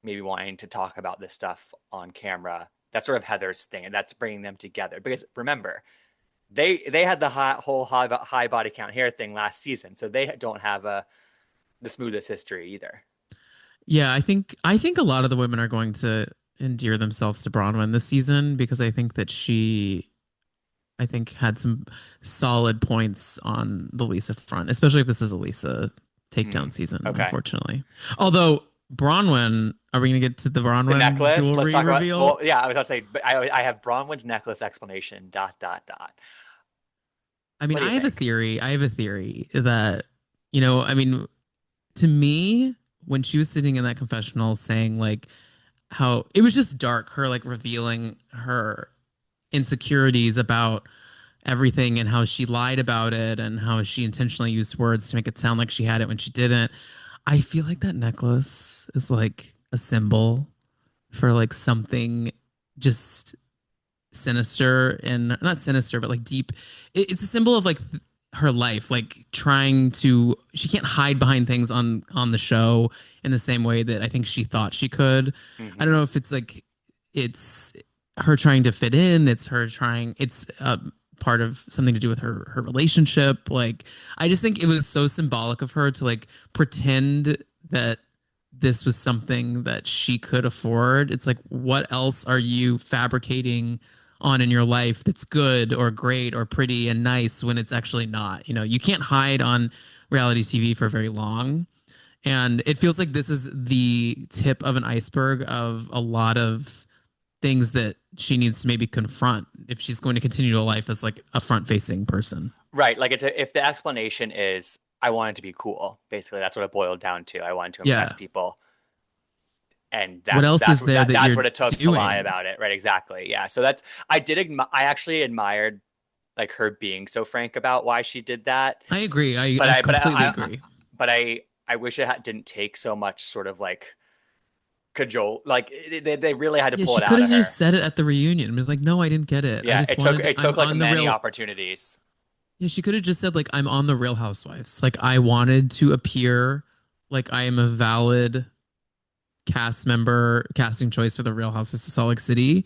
[SPEAKER 1] maybe wanting to talk about this stuff on camera? That's sort of Heather's thing, and that's bringing them together. Because remember, they had the whole high body count hair thing last season, so they don't have the smoothest history either.
[SPEAKER 2] Yeah, I think a lot of the women are going to endear themselves to Bronwyn this season because I think that she I think had some solid points on the Lisa front, especially if this is a Lisa
[SPEAKER 1] Hmm.
[SPEAKER 2] takedown season,
[SPEAKER 1] Okay,
[SPEAKER 2] unfortunately. Although Bronwyn, are we gonna get to the
[SPEAKER 1] the
[SPEAKER 2] Bronwyn
[SPEAKER 1] necklace. Let's
[SPEAKER 2] jewelry
[SPEAKER 1] talk about. Well,
[SPEAKER 2] reveal?
[SPEAKER 1] yeah, I was about to say, but I have Bronwyn's necklace explanation. Dot dot dot.
[SPEAKER 2] I mean,
[SPEAKER 1] What do you
[SPEAKER 2] I have a
[SPEAKER 1] think?
[SPEAKER 2] theory. I have a theory that, I mean, to me, when she was sitting in that confessional saying like how it was just dark, her like revealing her insecurities about everything and how she lied about it and how she intentionally used words to make it sound like she had it when she didn't. I feel like that necklace is like a symbol for like something just sinister and not sinister, but like deep. It's a symbol of like her life, like trying to. She can't hide behind things on the show in the same way that I think she thought she could. I don't
[SPEAKER 1] Hmm.
[SPEAKER 2] know if it's like it's her trying to fit in. It's her trying. It's part of something to do with her relationship. Like I just think it was so symbolic of her to like pretend that this was something that she could afford. It's like, what else are you fabricating on in your life that's good or great or pretty and nice when it's actually not? You can't hide on reality TV for very long. And it feels like this is the tip of an iceberg of a lot of things that she needs to maybe confront if she's going to continue a life as like a front facing person.
[SPEAKER 1] Right. Like if the explanation is I wanted to be cool, basically that's what it boiled down to. I wanted to impress
[SPEAKER 2] Yeah.
[SPEAKER 1] people, and
[SPEAKER 2] What else is there that
[SPEAKER 1] that's
[SPEAKER 2] you're
[SPEAKER 1] what it took to lie
[SPEAKER 2] doing?
[SPEAKER 1] about it. Right. Exactly. Yeah. So I actually admired like her being so frank about why she did that.
[SPEAKER 2] I agree.
[SPEAKER 1] But
[SPEAKER 2] I completely agree.
[SPEAKER 1] I wish didn't take so much sort of like cajole. Like they really had to
[SPEAKER 2] Yeah,
[SPEAKER 1] pull
[SPEAKER 2] she
[SPEAKER 1] it
[SPEAKER 2] could
[SPEAKER 1] out
[SPEAKER 2] have
[SPEAKER 1] of
[SPEAKER 2] just
[SPEAKER 1] her.
[SPEAKER 2] said it at the reunion. Be like, no, I didn't get it. I
[SPEAKER 1] Yeah,
[SPEAKER 2] just wanted,
[SPEAKER 1] it
[SPEAKER 2] I'm
[SPEAKER 1] took like
[SPEAKER 2] on the
[SPEAKER 1] many
[SPEAKER 2] real.
[SPEAKER 1] opportunities.
[SPEAKER 2] Yeah, she could have just said, like, I'm on the Real Housewives. Like, I wanted to appear like I am a valid cast member casting choice for the Real Houses of Salt Lake City,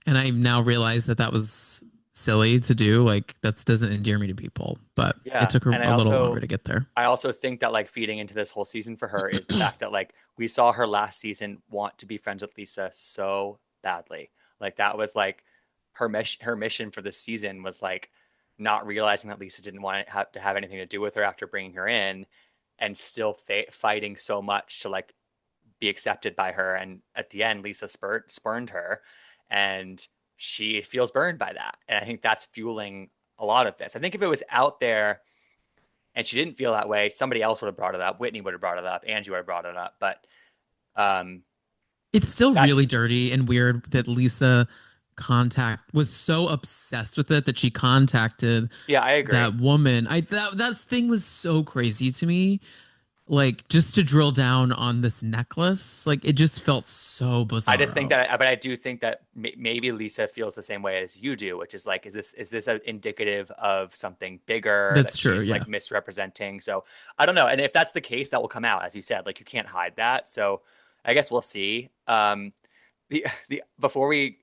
[SPEAKER 2] and I now realize that that was silly to do. Like that doesn't endear me to people, but it
[SPEAKER 1] Yeah,
[SPEAKER 2] took
[SPEAKER 1] and
[SPEAKER 2] a little longer to get there.
[SPEAKER 1] I also think that like feeding into this whole season for her is the fact that like we saw her last season want to be friends with Lisa so badly. Like that was like her mission for this season was like not realizing that Lisa didn't want to have anything to do with her after bringing her in, and still fighting so much to like be accepted by her. And at the end, Lisa spurned her, and she feels burned by that. And I think that's fueling a lot of this. I think if it was out there and she didn't feel that way, somebody else would have brought it up. Whitney would have brought it up. Angie would have brought it up. But um,
[SPEAKER 2] It's still
[SPEAKER 1] that's
[SPEAKER 2] really dirty and weird that Lisa contact was so obsessed with it that she contacted
[SPEAKER 1] yeah, I agree.
[SPEAKER 2] that woman. That thing was so crazy to me. Like just to drill down on this necklace, like it just felt so
[SPEAKER 1] I just think
[SPEAKER 2] bizarro.
[SPEAKER 1] that, but I do think that maybe Lisa feels the same way as you do, which is like, is this indicative of something bigger
[SPEAKER 2] That's
[SPEAKER 1] that
[SPEAKER 2] true,
[SPEAKER 1] she's
[SPEAKER 2] yeah.
[SPEAKER 1] like misrepresenting? So I don't know. And if that's the case, that will come out, as you said. Like you can't hide that. So I guess we'll see. The before we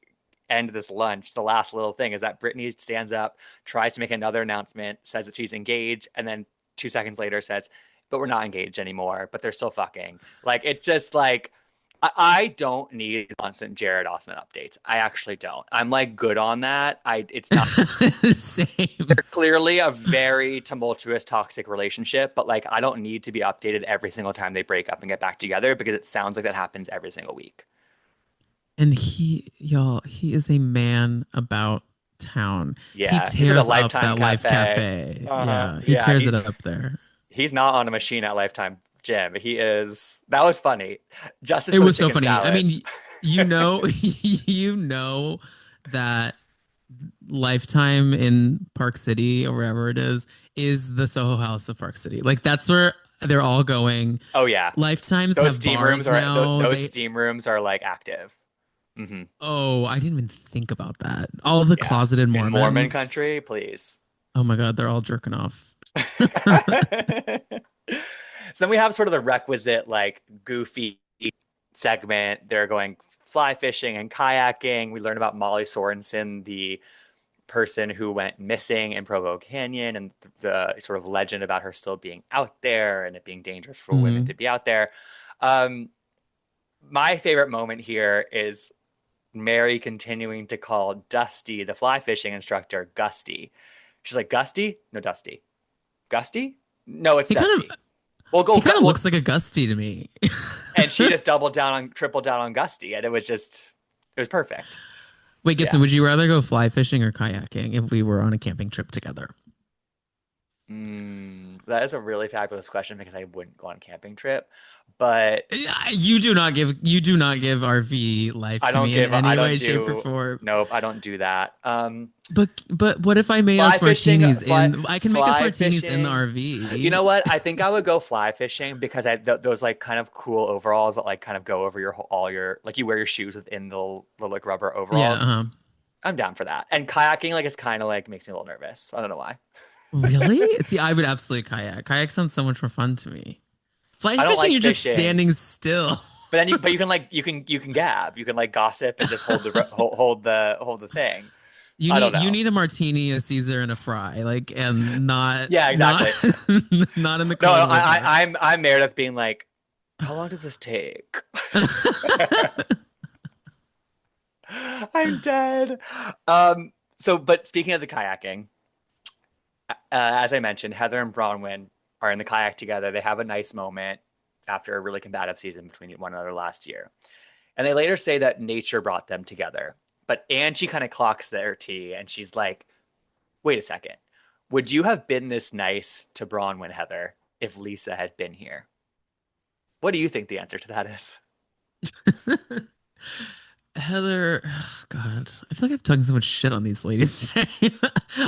[SPEAKER 1] end this lunch, the last little thing is that Brittany stands up, tries to make another announcement, says that she's engaged, and then 2 seconds later says, "But we're not engaged anymore. But they're still fucking." Like it just like I don't need constant Jared Osment updates. I actually don't. I'm like good on that. It's not
[SPEAKER 2] Same.
[SPEAKER 1] clearly a very tumultuous, toxic relationship, but like I don't need to be updated every single time they break up and get back together because it sounds like that happens every single week.
[SPEAKER 2] And y'all, he is a man about town. He
[SPEAKER 1] Yeah, he's at the
[SPEAKER 2] tears up
[SPEAKER 1] Lifetime
[SPEAKER 2] that Life
[SPEAKER 1] Cafe.
[SPEAKER 2] Cafe.
[SPEAKER 1] Uh-huh.
[SPEAKER 2] Yeah, he
[SPEAKER 1] Yeah,
[SPEAKER 2] tears it up there.
[SPEAKER 1] he's not on a machine at Lifetime Gym. He is. That was funny. Justice
[SPEAKER 2] It
[SPEAKER 1] for the
[SPEAKER 2] was so
[SPEAKER 1] chicken
[SPEAKER 2] funny. I
[SPEAKER 1] salad.
[SPEAKER 2] mean, you know that Lifetime in Park City or wherever it is the Soho House of Park City. Like that's where they're all going.
[SPEAKER 1] Oh yeah,
[SPEAKER 2] Lifetimes
[SPEAKER 1] those
[SPEAKER 2] have
[SPEAKER 1] steam rooms
[SPEAKER 2] bars
[SPEAKER 1] are
[SPEAKER 2] now.
[SPEAKER 1] those
[SPEAKER 2] They
[SPEAKER 1] steam rooms are like active.
[SPEAKER 2] Oh, I didn't even think about that. All the
[SPEAKER 1] Yeah.
[SPEAKER 2] closeted
[SPEAKER 1] In Mormon
[SPEAKER 2] Mormons.
[SPEAKER 1] country, please.
[SPEAKER 2] Oh my God, they're all jerking off.
[SPEAKER 1] So then we have sort of the requisite, like, goofy segment. They're going fly fishing and kayaking. We learn about Molly Sorensen, the person who went missing in Provo Canyon, and the sort of legend about her still being out there and it being dangerous for women to
[SPEAKER 2] Mhm.
[SPEAKER 1] be out there. Um, my favorite moment here is Mary continuing to call Dusty, the fly fishing instructor, Gusty. She's like, Gusty? No, Dusty. Gusty? No, it's
[SPEAKER 2] He kind
[SPEAKER 1] Dusty.
[SPEAKER 2] of
[SPEAKER 1] We'll
[SPEAKER 2] he
[SPEAKER 1] go.
[SPEAKER 2] kind of
[SPEAKER 1] Well,
[SPEAKER 2] looks like a Gusty to me.
[SPEAKER 1] and she just tripled down on Gusty, and it was perfect.
[SPEAKER 2] Wait,
[SPEAKER 1] Yeah.
[SPEAKER 2] Gibson, would you rather go fly fishing or kayaking if we were on a camping trip together?
[SPEAKER 1] That is a really fabulous question because I wouldn't go on a camping trip, but
[SPEAKER 2] You do not give RV life to me in
[SPEAKER 1] I
[SPEAKER 2] any
[SPEAKER 1] don't
[SPEAKER 2] way, shape, or
[SPEAKER 1] do,
[SPEAKER 2] form.
[SPEAKER 1] nope, I don't do that.
[SPEAKER 2] But what if I made
[SPEAKER 1] Fly
[SPEAKER 2] us
[SPEAKER 1] fishing,
[SPEAKER 2] martinis in? I can make us
[SPEAKER 1] fly
[SPEAKER 2] martinis in the
[SPEAKER 1] fishing. You
[SPEAKER 2] RV.
[SPEAKER 1] know what? I think I would go fly fishing because those like kind of cool overalls that like kind of go over all your like you wear your shoes within the like rubber
[SPEAKER 2] Yeah.
[SPEAKER 1] overalls. I'm down for that. And kayaking like is kind of like makes me a little nervous. I don't know why.
[SPEAKER 2] Really? See, I would absolutely kayak. Kayak sounds so much more fun to me. Fly
[SPEAKER 1] I don't
[SPEAKER 2] fishing,
[SPEAKER 1] like
[SPEAKER 2] you're just
[SPEAKER 1] fishing,
[SPEAKER 2] standing still.
[SPEAKER 1] but then you can like you can gab, you can like gossip and just hold the thing. I don't
[SPEAKER 2] You
[SPEAKER 1] know.
[SPEAKER 2] need a martini, a Caesar, and a fry, like, and
[SPEAKER 1] Yeah,
[SPEAKER 2] not
[SPEAKER 1] exactly.
[SPEAKER 2] not in the
[SPEAKER 1] No,
[SPEAKER 2] cold weather.
[SPEAKER 1] I'm Meredith being like, how long does this take? I'm dead. But speaking of the kayaking, as I mentioned, Heather and Bronwyn are in the kayak together. They have a nice moment after a really combative season between one another last year. And they later say that nature brought them together. But Angie kind of clocks their tea and she's like, wait a second. Would you have been this nice to Bronwyn, Heather, if Lisa had been here? What do you think the answer to that is?
[SPEAKER 2] Heather, oh God, I feel like I've talked so much shit on these ladies today.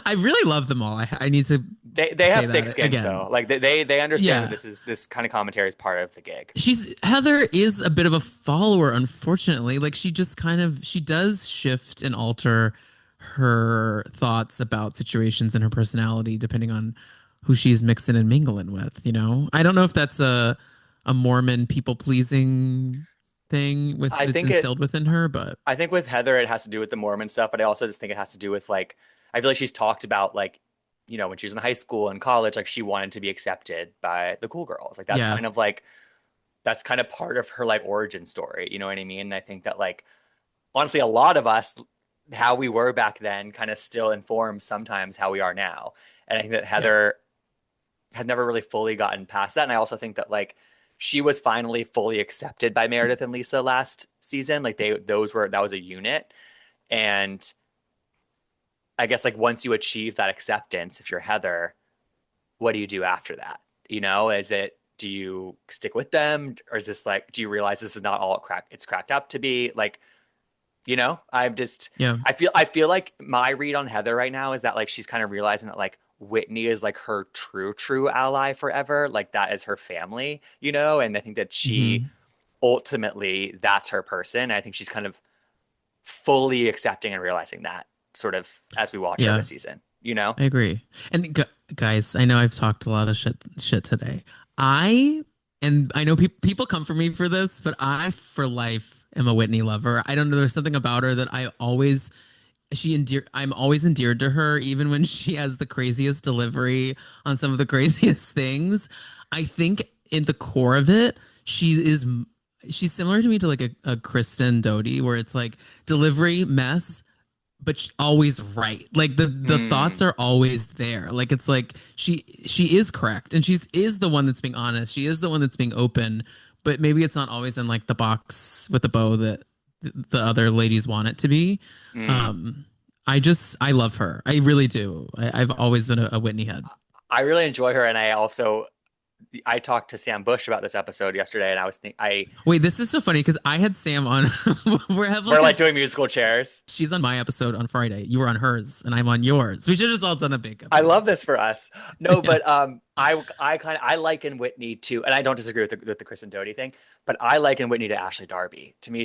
[SPEAKER 2] I really love them all. I need to
[SPEAKER 1] They
[SPEAKER 2] say
[SPEAKER 1] have thick
[SPEAKER 2] that
[SPEAKER 1] skins though.
[SPEAKER 2] again.
[SPEAKER 1] Like they understand that
[SPEAKER 2] Yeah,
[SPEAKER 1] this kind of commentary is part of the gig.
[SPEAKER 2] she's Heather is a bit of a follower, unfortunately. Like she does shift and alter her thoughts about situations and her personality depending on who she's mixing and mingling with, you know? I don't know if that's a Mormon people pleasing. thing with
[SPEAKER 1] I
[SPEAKER 2] that's
[SPEAKER 1] think it
[SPEAKER 2] instilled within her, but
[SPEAKER 1] I think with Heather it has to do with the Mormon stuff, but I also just think it has to do with like I feel like she's talked about like when she was in high school and college, like she wanted to be accepted by the cool girls. Like
[SPEAKER 2] yeah,
[SPEAKER 1] that's kind of part of her like origin story. You know what I mean? And I think that like honestly, a lot of us, how we were back then, kind of still informs sometimes how we are now. And I think that
[SPEAKER 2] yeah,
[SPEAKER 1] Heather has never really fully gotten past that. And I also think that like she was finally fully accepted by Meredith and Lisa last season. Like that was a unit. And I guess like once you achieve that acceptance, if you're Heather, what do you do after that? Do you stick with them, or is this like, do you realize this is not all it's cracked up to be? Like, I'm just,
[SPEAKER 2] yeah,
[SPEAKER 1] I feel like my read on Heather right now is that like she's kind of realizing that like Whitney is like her true ally forever. Like that is her family, and I think that she
[SPEAKER 2] hmm
[SPEAKER 1] ultimately that's her person. I think she's kind of fully accepting and realizing that sort of as we watch her
[SPEAKER 2] yeah.
[SPEAKER 1] this season.
[SPEAKER 2] I agree. And guys, I know I've talked a lot of shit today. I and I know people come for me for this, but I for life am a Whitney lover. I don't know. There's something about her that I'm always endeared to her, even when she has the craziest delivery on some of the craziest things. I think in the core of it, she's similar to me to like a Kristen Doty, where it's like delivery mess, but always right. Like the thoughts
[SPEAKER 1] Mm,
[SPEAKER 2] are always there. Like it's like she is correct, and she's is the one that's being honest. She is the one that's being open, but maybe it's not always in like the box with the bow that the other ladies want it to be.
[SPEAKER 1] mm.
[SPEAKER 2] Um, I love her. I really do. I've always been a Whitney head.
[SPEAKER 1] I really enjoy her, and I talked to Sam Bush about this episode yesterday, and I was think I
[SPEAKER 2] Wait, this is so funny because I had Sam on. We have
[SPEAKER 1] we're
[SPEAKER 2] like a
[SPEAKER 1] like doing musical chairs.
[SPEAKER 2] she's on my episode on Friday. You were on hers, and I'm on yours. We should just all done a big
[SPEAKER 1] I
[SPEAKER 2] episode.
[SPEAKER 1] love this for us. No,
[SPEAKER 2] Yeah.
[SPEAKER 1] but I liken Whitney to, and I don't disagree with the Chris and Doty thing, but I liken Whitney to Ashley Darby. To me,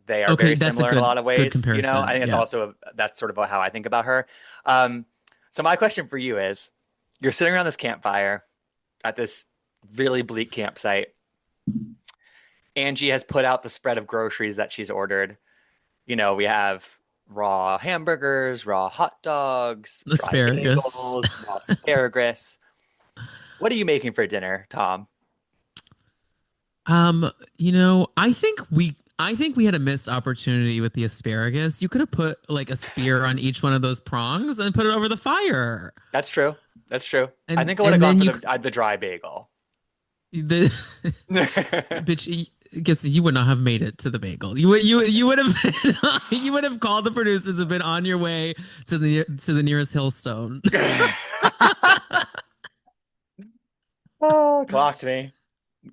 [SPEAKER 1] they are
[SPEAKER 2] Okay,
[SPEAKER 1] very
[SPEAKER 2] that's a
[SPEAKER 1] similar in a lot of
[SPEAKER 2] good
[SPEAKER 1] ways. I
[SPEAKER 2] comparison.
[SPEAKER 1] think
[SPEAKER 2] Yeah.
[SPEAKER 1] that's sort of how I think about her. Um, so my question for you is, you're sitting around this campfire at this really bleak campsite. Angie has put out the spread of groceries that she's ordered. We have raw hamburgers, raw hot dogs, dry
[SPEAKER 2] Asparagus.
[SPEAKER 1] bagels, raw asparagus. What are you making for dinner, Tom?
[SPEAKER 2] I think we had a missed opportunity with the asparagus. You could have put like a spear on each one of those prongs and put it over the fire.
[SPEAKER 1] That's true. That's true. I
[SPEAKER 2] And
[SPEAKER 1] think I would have
[SPEAKER 2] and
[SPEAKER 1] gone
[SPEAKER 2] then
[SPEAKER 1] for
[SPEAKER 2] you
[SPEAKER 1] the dry bagel.
[SPEAKER 2] the bitch guess you would not have made it to the bagel. You would have you would have called the producers and been on your way to the nearest hillstone.
[SPEAKER 1] Oh, clocked me.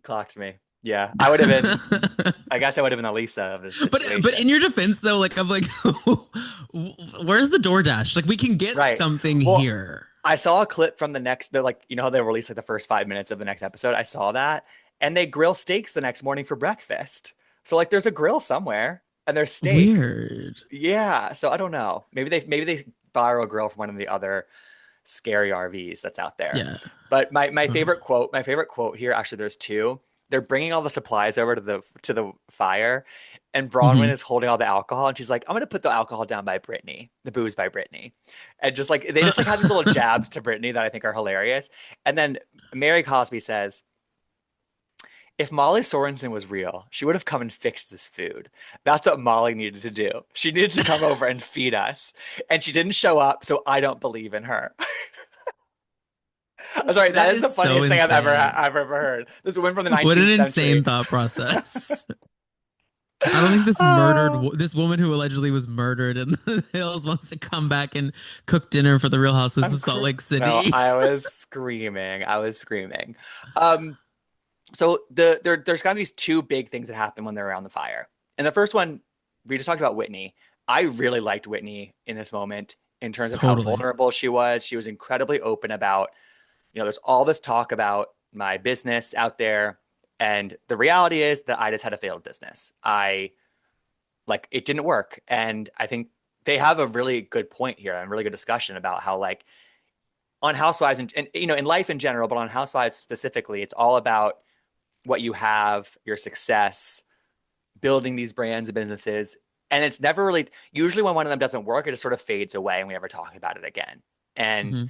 [SPEAKER 1] Clocked me. Yeah, I guess I would have been the Lisa of this
[SPEAKER 2] But in
[SPEAKER 1] situation.
[SPEAKER 2] your defense though, like I'm like, where's the DoorDash? Like we can get
[SPEAKER 1] Right.
[SPEAKER 2] something
[SPEAKER 1] Well,
[SPEAKER 2] here.
[SPEAKER 1] I saw a clip from they're like, how they release like the first 5 minutes of the next episode. I saw that, and they grill steaks the next morning for breakfast. So like, there's a grill somewhere, and there's steak.
[SPEAKER 2] Weird.
[SPEAKER 1] Yeah. So I don't know. Maybe they borrow a grill from one of the other scary RVs that's out there.
[SPEAKER 2] Yeah.
[SPEAKER 1] But my
[SPEAKER 2] Uh,
[SPEAKER 1] favorite quote here, actually, there's two. They're bringing all the supplies over to the fire, and Bronwyn
[SPEAKER 2] mhm.
[SPEAKER 1] is holding all the alcohol, and she's like, "I'm gonna put the alcohol down by Brittany, the booze by Brittany," and just like they just like have these little jabs to Brittany that I think are hilarious. And then Mary Cosby says, "If Molly Sorensen was real, she would have come and fixed this food. That's what Molly needed to do. She needed to come over and feed us, and she didn't show up, so I don't believe in her." I'm sorry, that
[SPEAKER 2] That
[SPEAKER 1] is the
[SPEAKER 2] is so
[SPEAKER 1] funniest thing
[SPEAKER 2] insane.
[SPEAKER 1] I've ever heard. This woman from the
[SPEAKER 2] What an
[SPEAKER 1] 19th
[SPEAKER 2] insane
[SPEAKER 1] century.
[SPEAKER 2] thought process. I don't think
[SPEAKER 1] Oh,
[SPEAKER 2] this woman who allegedly was murdered in the hills wants to come back and cook dinner for the Real Housewives of Salt Lake
[SPEAKER 1] no,
[SPEAKER 2] City.
[SPEAKER 1] I was screaming. I was screaming. Um, so there's kind of these two big things that happen when they're around the fire. And the first one, we just talked about Whitney. I really liked Whitney in this moment in terms of how
[SPEAKER 2] Totally.
[SPEAKER 1] vulnerable she was. She was incredibly open about, there's all this talk about my business out there. And the reality is that I just had a failed business. It didn't work. And I think they have a really good point here and really good discussion about how like on Housewives and in life in general, but on Housewives specifically, it's all about what you have, your success, building these brands and businesses. And it's never really, usually when one of them doesn't work, it just sort of fades away and we never talk about it again. And
[SPEAKER 2] Hmm.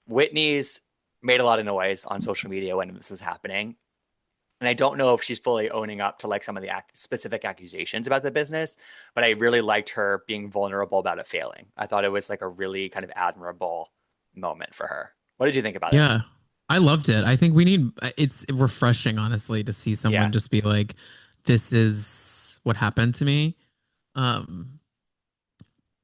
[SPEAKER 1] Whitney's made a lot of noise on social media when this was happening. And I don't know if she's fully owning up to like some of the specific accusations about the business, but I really liked her being vulnerable about it failing. I thought it was like a really kind of admirable moment for her. What did you think about it?
[SPEAKER 2] Yeah. I loved it. I think we need it's refreshing, honestly, to see
[SPEAKER 1] Yeah.
[SPEAKER 2] someone just be like, this is what happened to me. Um,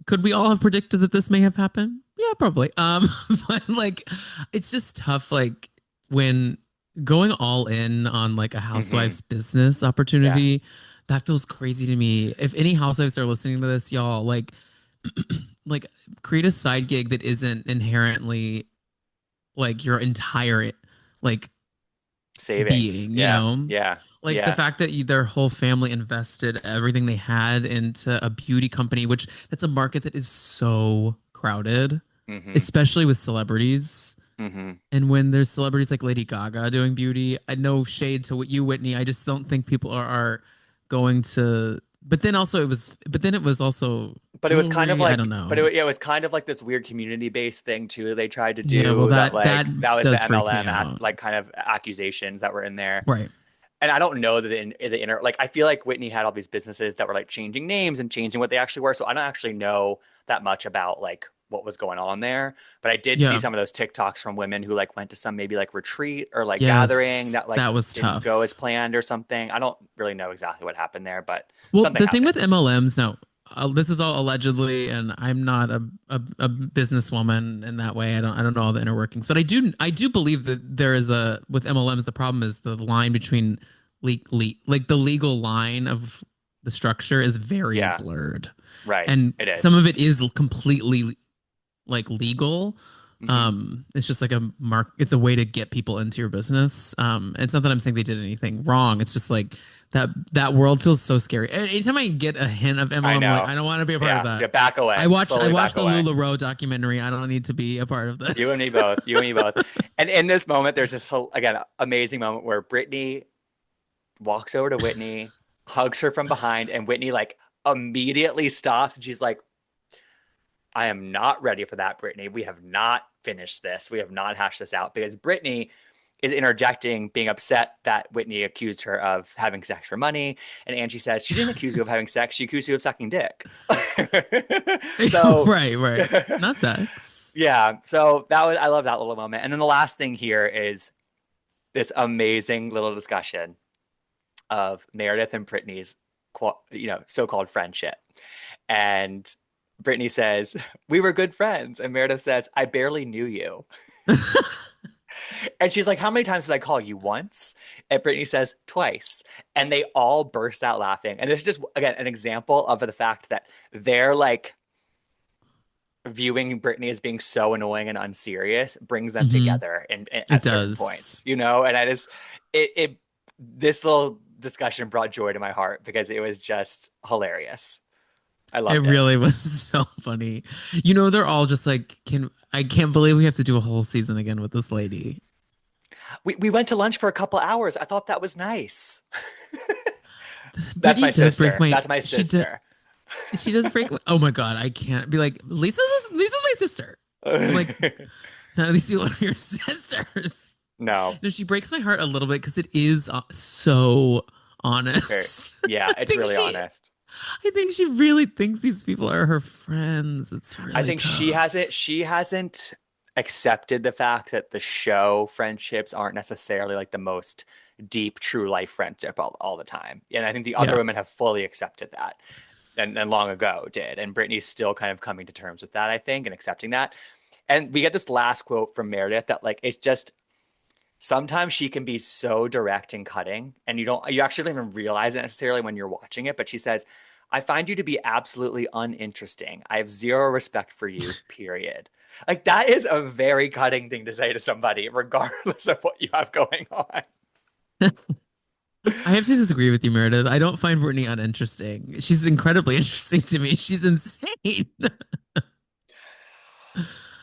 [SPEAKER 2] could we all have predicted that this may have happened? Yeah, probably. But like it's just tough, like when going all in on like a
[SPEAKER 1] Hmm.
[SPEAKER 2] housewife's business
[SPEAKER 1] Yeah.
[SPEAKER 2] opportunity, that feels crazy to me. If any housewives are listening to this, y'all, like create a side gig that isn't inherently like your entire like
[SPEAKER 1] Savings.
[SPEAKER 2] being, you
[SPEAKER 1] Yeah.
[SPEAKER 2] know?
[SPEAKER 1] Yeah.
[SPEAKER 2] Like the
[SPEAKER 1] Yeah.
[SPEAKER 2] fact that their whole family invested everything they had into a beauty company, which that's a market that is so crowded,
[SPEAKER 1] Hmm.
[SPEAKER 2] especially with celebrities.
[SPEAKER 1] Hmm.
[SPEAKER 2] And when there's celebrities like Lady Gaga doing beauty, I know shade to what you, Whitney. I just don't think people are going to. But then it was also
[SPEAKER 1] But it was kind of
[SPEAKER 2] jewelry. I don't
[SPEAKER 1] like, but
[SPEAKER 2] know.
[SPEAKER 1] yeah, it was kind of like this weird community based thing too. They tried to
[SPEAKER 2] Yeah, well,
[SPEAKER 1] do that,
[SPEAKER 2] that
[SPEAKER 1] like that was the
[SPEAKER 2] does freak me
[SPEAKER 1] MLM
[SPEAKER 2] out.
[SPEAKER 1] like kind of accusations that were in there.
[SPEAKER 2] Right.
[SPEAKER 1] And I don't know that the inner, like I feel like Whitney had all these businesses that were like changing names and changing what they actually were. So I don't actually know that much about like what was going on there. But I did see
[SPEAKER 2] Yeah.
[SPEAKER 1] some of those TikToks from women who like went to some maybe like retreat or like gathering
[SPEAKER 2] Yes,
[SPEAKER 1] that like
[SPEAKER 2] that was
[SPEAKER 1] didn't go as
[SPEAKER 2] tough.
[SPEAKER 1] planned or something. I don't really know exactly what happened there, but
[SPEAKER 2] Well,
[SPEAKER 1] something
[SPEAKER 2] the thing with
[SPEAKER 1] happened.
[SPEAKER 2] MLMs now, this is all allegedly, and I'm not a businesswoman in that way. I don't know all the inner workings, but I do believe that there is a with MLMs. The problem is the line between like the legal line of the structure is very
[SPEAKER 1] Yeah,
[SPEAKER 2] blurred,
[SPEAKER 1] right.
[SPEAKER 2] and
[SPEAKER 1] It
[SPEAKER 2] some
[SPEAKER 1] is.
[SPEAKER 2] of it is completely like legal.
[SPEAKER 1] Hmm.
[SPEAKER 2] It's just like it's a way to get people into your business. It's not that I'm saying they did anything wrong. It's just like that world feels so scary. Anytime I get a hint of
[SPEAKER 1] I
[SPEAKER 2] MLM, I'm like,
[SPEAKER 1] know.
[SPEAKER 2] I don't want to be a part of
[SPEAKER 1] Yeah. Yeah.
[SPEAKER 2] that.
[SPEAKER 1] Back
[SPEAKER 2] I
[SPEAKER 1] away.
[SPEAKER 2] watched I
[SPEAKER 1] Slowly back
[SPEAKER 2] watched the
[SPEAKER 1] away.
[SPEAKER 2] LuLaRoe documentary. I don't need to be a part of
[SPEAKER 1] You and me
[SPEAKER 2] this.
[SPEAKER 1] both. You and me both. And in this moment, there's this again amazing moment where Brittany walks over to Whitney, hugs her from behind, and Whitney like immediately stops and she's like, I am not ready for that, Brittany. We have not finished this. We have not hashed this out because Brittany is interjecting, being upset that Whitney accused her of having sex for money. And Angie says, she didn't accuse you of having sex. She accused you of sucking dick. So,
[SPEAKER 2] Right, right. Not sex.
[SPEAKER 1] yeah. So that was, I love that little moment. And then the last thing here is this amazing little discussion of Meredith and Brittany's, so-called friendship. And Brittany says, "We were good friends," and Meredith says, "I barely knew you." And she's like, "How many times did I call you? Once?" And Brittany says, "Twice." And they all burst out laughing. And this is just again an example of the fact that they're like viewing Brittany as being so annoying and unserious brings them
[SPEAKER 2] Hmm.
[SPEAKER 1] together
[SPEAKER 2] It
[SPEAKER 1] at certain
[SPEAKER 2] does.
[SPEAKER 1] points, and I just it this little discussion brought joy to my heart because it was just hilarious. I
[SPEAKER 2] It
[SPEAKER 1] loved it.
[SPEAKER 2] really was so funny. They're all just like, I can't believe we have to do a whole season again with this lady.
[SPEAKER 1] We went to lunch for a couple hours. I thought that was nice. That's
[SPEAKER 2] Brittany
[SPEAKER 1] my
[SPEAKER 2] does break
[SPEAKER 1] sister.
[SPEAKER 2] my
[SPEAKER 1] That's my
[SPEAKER 2] she does
[SPEAKER 1] sister.
[SPEAKER 2] she does break my, oh my God, I can't be like, Lisa's my sister. I'm like, none of these people are your sisters.
[SPEAKER 1] No.
[SPEAKER 2] No, she breaks my heart a little bit because it is so
[SPEAKER 1] Very,
[SPEAKER 2] honest.
[SPEAKER 1] yeah, it's really honest.
[SPEAKER 2] I think she really thinks these people are her friends. It's
[SPEAKER 1] I
[SPEAKER 2] really
[SPEAKER 1] think
[SPEAKER 2] tough.
[SPEAKER 1] she hasn't accepted the fact that the show friendships aren't necessarily like the most deep true life friendship all the time. And I think the other
[SPEAKER 2] Yeah.
[SPEAKER 1] women have fully accepted that and long ago did. And Brittany's still kind of coming to terms with that, I think, and accepting that. And we get this last quote from Meredith that like it's just sometimes she can be so direct and cutting and you actually don't even realize it necessarily when you're watching it, but she says, I find you to be absolutely uninteresting. I have zero respect for you, period. Like that is a very cutting thing to say to somebody regardless of what you have going on.
[SPEAKER 2] I have to disagree with you, Meredith. I don't find Brittany uninteresting. She's incredibly interesting to me. She's insane.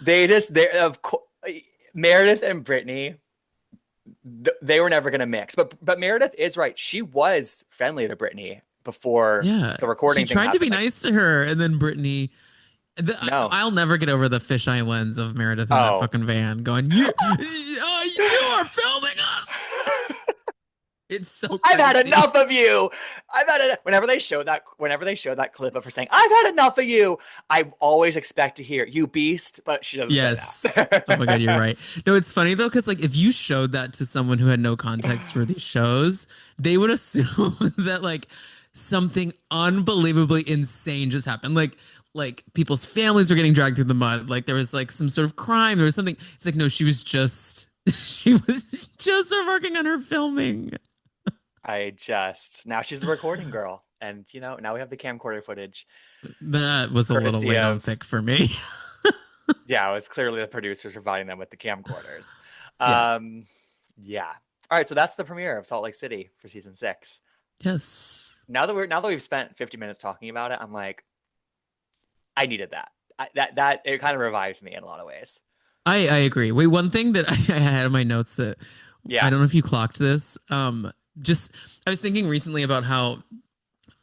[SPEAKER 1] They of course Meredith and Brittany, they were never going to mix. But Meredith is right. She was friendly to Brittany before
[SPEAKER 2] Yeah,
[SPEAKER 1] the
[SPEAKER 2] she
[SPEAKER 1] recording thing
[SPEAKER 2] tried to be
[SPEAKER 1] happened. Like,
[SPEAKER 2] nice to her, and then Brittany.
[SPEAKER 1] no.
[SPEAKER 2] I'll never get over the fisheye lens of Meredith in that
[SPEAKER 1] Oh.
[SPEAKER 2] fucking van, going, you are filming us." It's so
[SPEAKER 1] I've had
[SPEAKER 2] crazy.
[SPEAKER 1] enough of you. I've had it. Whenever they show that clip of her saying, "I've had enough of you," I always expect to hear "you beast," but she doesn't say
[SPEAKER 2] Yes. Oh my God, you're
[SPEAKER 1] that.
[SPEAKER 2] right. No, it's funny though, because like if you showed that to someone who had no context for these shows, they would assume that like something unbelievably insane just happened. Like people's families were getting dragged through the mud. Like there was like some sort of crime. There was something. It's like, no, she was just she was just working on her filming.
[SPEAKER 1] Now she's the recording girl, and now we have the camcorder footage,
[SPEAKER 2] That was a little
[SPEAKER 1] courtesy
[SPEAKER 2] late on
[SPEAKER 1] of
[SPEAKER 2] thick for me.
[SPEAKER 1] yeah, it was clearly the producers providing them with the camcorders.
[SPEAKER 2] Yeah.
[SPEAKER 1] Um, yeah. All right, so that's the premiere of Salt Lake City for season 6.
[SPEAKER 2] Yes.
[SPEAKER 1] Now that we've spent 50 minutes talking about it, I'm like, I needed that. That it kind of revived me in a lot of ways.
[SPEAKER 2] I agree. Wait, one thing that I had in my notes that I
[SPEAKER 1] Yeah,
[SPEAKER 2] don't know if you clocked this. Just I was thinking recently about how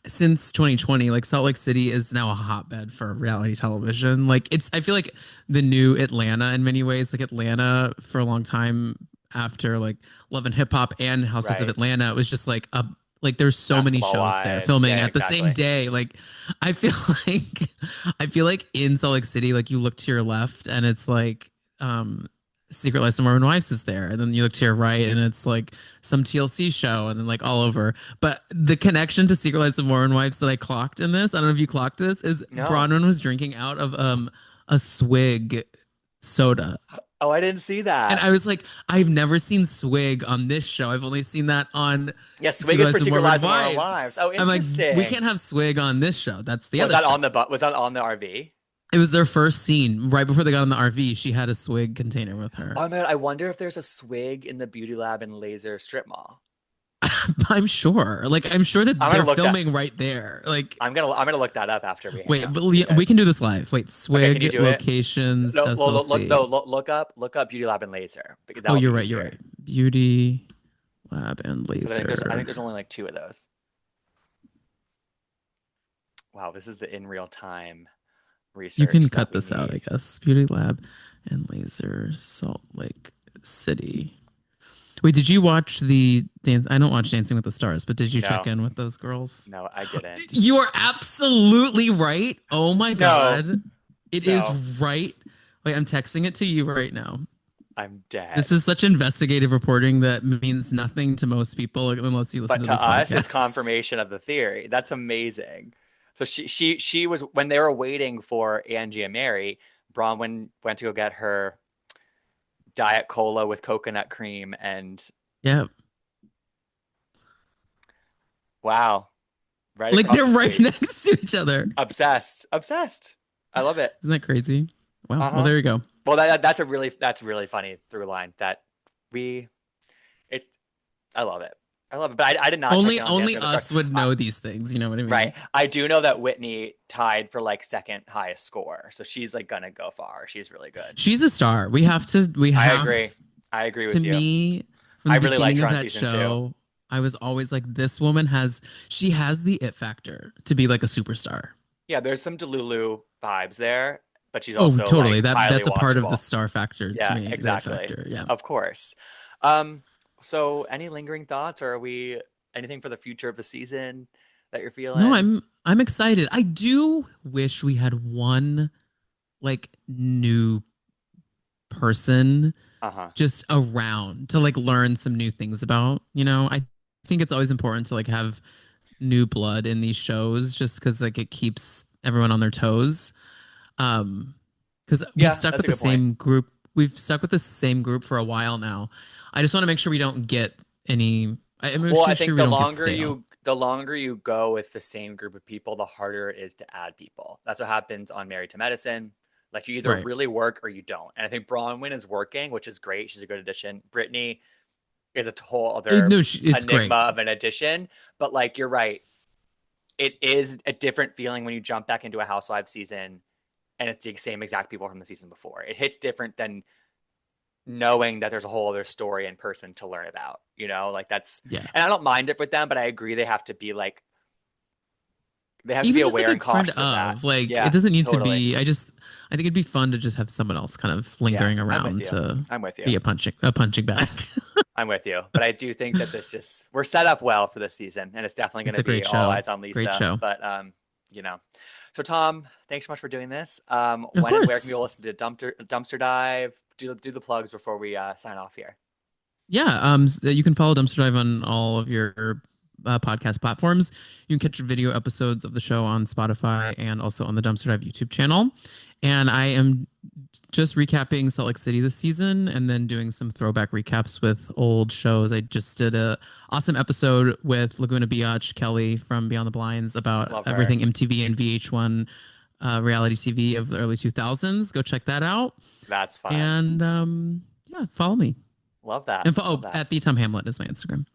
[SPEAKER 2] since 2020, like Salt Lake City is now a hotbed for reality television. Like I feel like the new Atlanta in many ways. Like Atlanta for a long time after like Love and Hip Hop and Housewives of
[SPEAKER 1] right.
[SPEAKER 2] Atlanta, it was just like there's so many
[SPEAKER 1] Basketball
[SPEAKER 2] shows there
[SPEAKER 1] wives.
[SPEAKER 2] filming
[SPEAKER 1] Yeah,
[SPEAKER 2] at the same
[SPEAKER 1] exactly.
[SPEAKER 2] day. Like I feel like I feel like in Salt Lake City, like you look to your left and it's like Secret Life of Mormon Wives is there, and then you look to your right and it's like some TLC show, and then like all over. But the connection to Secret Life of Mormon Wives that I clocked in this, I don't know if you clocked this, is
[SPEAKER 1] No.
[SPEAKER 2] Bronwyn was drinking out of a swig soda.
[SPEAKER 1] Oh, I didn't see
[SPEAKER 2] And
[SPEAKER 1] that.
[SPEAKER 2] I was like, I've never seen swig on this show. I've only seen that on
[SPEAKER 1] Yeah, Swig
[SPEAKER 2] Secret
[SPEAKER 1] is for
[SPEAKER 2] Life of
[SPEAKER 1] Secret
[SPEAKER 2] Mormon
[SPEAKER 1] Lives of Mormon Wives.
[SPEAKER 2] Wives.
[SPEAKER 1] Oh,
[SPEAKER 2] I'm like, we can't
[SPEAKER 1] interesting.
[SPEAKER 2] have swig on this show. That's the
[SPEAKER 1] Was
[SPEAKER 2] other
[SPEAKER 1] that
[SPEAKER 2] show.
[SPEAKER 1] on the was that on the RV?
[SPEAKER 2] It was their first scene. Right before they got in the RV, she had a swig container with her.
[SPEAKER 1] Oh man, I wonder if there's a Swig in the Beauty Lab and Laser strip mall.
[SPEAKER 2] I'm sure. Like, I'm sure that
[SPEAKER 1] I'm gonna
[SPEAKER 2] they're
[SPEAKER 1] look that.
[SPEAKER 2] filming right there. Like,
[SPEAKER 1] I'm gonna look that up after we hang
[SPEAKER 2] wait,
[SPEAKER 1] up
[SPEAKER 2] but
[SPEAKER 1] with you
[SPEAKER 2] we
[SPEAKER 1] guys.
[SPEAKER 2] can do this live. Wait,
[SPEAKER 1] Okay, can you
[SPEAKER 2] swig
[SPEAKER 1] do it?
[SPEAKER 2] locations
[SPEAKER 1] No, well,
[SPEAKER 2] SLC.
[SPEAKER 1] look up Beauty Lab and Laser because
[SPEAKER 2] Oh,
[SPEAKER 1] that'll be
[SPEAKER 2] you're right. You're
[SPEAKER 1] easier.
[SPEAKER 2] right. Beauty lab and
[SPEAKER 1] Because I think
[SPEAKER 2] laser.
[SPEAKER 1] there's only like 2 of those. Wow, this is the in real time
[SPEAKER 2] You can
[SPEAKER 1] research that
[SPEAKER 2] cut
[SPEAKER 1] we
[SPEAKER 2] this out, I
[SPEAKER 1] need.
[SPEAKER 2] guess. Beauty lab and laser, Salt Lake City. Wait, did you watch the dance? I don't watch Dancing with the Stars, but did you check
[SPEAKER 1] No,
[SPEAKER 2] in with those girls?
[SPEAKER 1] no, I didn't.
[SPEAKER 2] You are absolutely right. Oh my
[SPEAKER 1] No,
[SPEAKER 2] God. It is
[SPEAKER 1] no,
[SPEAKER 2] right. Wait, I'm texting it to you right now.
[SPEAKER 1] I'm
[SPEAKER 2] This
[SPEAKER 1] dead.
[SPEAKER 2] is such investigative reporting that means nothing to most people unless you listen
[SPEAKER 1] But
[SPEAKER 2] to
[SPEAKER 1] to
[SPEAKER 2] this
[SPEAKER 1] us, it's
[SPEAKER 2] podcast.
[SPEAKER 1] confirmation of the theory. That's amazing. So she was when they were waiting for Angie and Mary. Bronwyn went to go get her diet cola with coconut cream, and
[SPEAKER 2] Yeah.
[SPEAKER 1] wow, right
[SPEAKER 2] Like
[SPEAKER 1] across
[SPEAKER 2] they're
[SPEAKER 1] the
[SPEAKER 2] right
[SPEAKER 1] street.
[SPEAKER 2] next to each other.
[SPEAKER 1] Obsessed, obsessed. I love it.
[SPEAKER 2] Isn't that crazy? Well,
[SPEAKER 1] Uh
[SPEAKER 2] well,
[SPEAKER 1] huh.
[SPEAKER 2] there you go.
[SPEAKER 1] Well, that's really funny through line that we it's I love it. I love it. But I did not check
[SPEAKER 2] Only
[SPEAKER 1] in on Dancing
[SPEAKER 2] only
[SPEAKER 1] with the Stars.
[SPEAKER 2] us would know these things. You know what I
[SPEAKER 1] Right.
[SPEAKER 2] mean?
[SPEAKER 1] I do know that Whitney tied for like second highest score. So she's like gonna go far. She's really good.
[SPEAKER 2] She's a star. We have to. We
[SPEAKER 1] I
[SPEAKER 2] have
[SPEAKER 1] agree. I agree
[SPEAKER 2] to
[SPEAKER 1] with you.
[SPEAKER 2] me from
[SPEAKER 1] I
[SPEAKER 2] the
[SPEAKER 1] really liked
[SPEAKER 2] beginning
[SPEAKER 1] her
[SPEAKER 2] of
[SPEAKER 1] on
[SPEAKER 2] that
[SPEAKER 1] season 2.
[SPEAKER 2] show. I was always like, this woman has. She has the it factor to be like a superstar.
[SPEAKER 1] Yeah, there's some Delulu vibes there, but she's
[SPEAKER 2] Oh,
[SPEAKER 1] also like
[SPEAKER 2] totally.
[SPEAKER 1] highly
[SPEAKER 2] That's a part of the
[SPEAKER 1] watchable.
[SPEAKER 2] star factor to
[SPEAKER 1] Yeah,
[SPEAKER 2] me. The it
[SPEAKER 1] exactly.
[SPEAKER 2] factor. Yeah.
[SPEAKER 1] Of course. Um, so any lingering thoughts, or are we anything for the future of the season that you're
[SPEAKER 2] No,
[SPEAKER 1] feeling?
[SPEAKER 2] I'm excited. I do wish we had one like new person
[SPEAKER 1] Uh-huh.
[SPEAKER 2] just around to like learn some new things about. I think it's always important to like have new blood in these shows just because like it keeps everyone on their toes. Because we've
[SPEAKER 1] Yeah,
[SPEAKER 2] stuck
[SPEAKER 1] that's
[SPEAKER 2] with
[SPEAKER 1] a
[SPEAKER 2] the
[SPEAKER 1] good point.
[SPEAKER 2] same group. We've stuck with the same group for a while now. I just want to make sure we don't get any. I'm
[SPEAKER 1] Well, I
[SPEAKER 2] sure
[SPEAKER 1] think
[SPEAKER 2] we don't get stale.
[SPEAKER 1] the longer you go with the same group of people, the harder it is to add people. That's what happens on Married to Medicine. Like you either
[SPEAKER 2] Right.
[SPEAKER 1] really work or you don't. And I think Bronwyn is working, which is great. She's a good addition. Brittany is a whole other
[SPEAKER 2] No, it's
[SPEAKER 1] enigma
[SPEAKER 2] great.
[SPEAKER 1] of an addition. But like you're right, it is a different feeling when you jump back into a Housewives season and it's the same exact people from the season before. It hits different than knowing that there's a whole other story and person to learn about, like that's,
[SPEAKER 2] Yeah.
[SPEAKER 1] and I don't mind it with them, but I agree they have to be like They have to be
[SPEAKER 2] Even just like
[SPEAKER 1] aware
[SPEAKER 2] a
[SPEAKER 1] and
[SPEAKER 2] friend
[SPEAKER 1] cautious of that.
[SPEAKER 2] of, like, it
[SPEAKER 1] Yeah,
[SPEAKER 2] doesn't need to
[SPEAKER 1] totally.
[SPEAKER 2] be. I think it'd be fun to just have someone else kind of
[SPEAKER 1] Yeah,
[SPEAKER 2] lingering
[SPEAKER 1] I'm with
[SPEAKER 2] around
[SPEAKER 1] you.
[SPEAKER 2] to
[SPEAKER 1] I'm with you.
[SPEAKER 2] be a punching bag.
[SPEAKER 1] I'm with you. But I do think that we're set up well for this season, and it's definitely going
[SPEAKER 2] It's
[SPEAKER 1] to
[SPEAKER 2] a
[SPEAKER 1] be
[SPEAKER 2] great
[SPEAKER 1] all
[SPEAKER 2] show.
[SPEAKER 1] eyes on
[SPEAKER 2] Great
[SPEAKER 1] Lisa.
[SPEAKER 2] show.
[SPEAKER 1] But you know, so Tom, thanks so much for doing this.
[SPEAKER 2] Of
[SPEAKER 1] When and where can
[SPEAKER 2] course.
[SPEAKER 1] people listen to Dumpster Dive? Do the plugs before we sign off here.
[SPEAKER 2] Yeah, you can follow Dumpster Dive on all of your podcast platforms. You can catch video episodes of the show on Spotify and also on the Dumpster Dive YouTube channel. And I am just recapping Salt Lake City this season and then doing some throwback recaps with old shows. I just did a awesome episode with Laguna Biatch, Kelly from Beyond the Blinds about
[SPEAKER 1] Love her.
[SPEAKER 2] everything MTV and VH1 reality TV of the early 2000s. Go check that out.
[SPEAKER 1] That's fun.
[SPEAKER 2] And yeah, follow me.
[SPEAKER 1] Love that.
[SPEAKER 2] And
[SPEAKER 1] Love
[SPEAKER 2] oh,
[SPEAKER 1] that.
[SPEAKER 2] at the Tom Hamlett is my Instagram.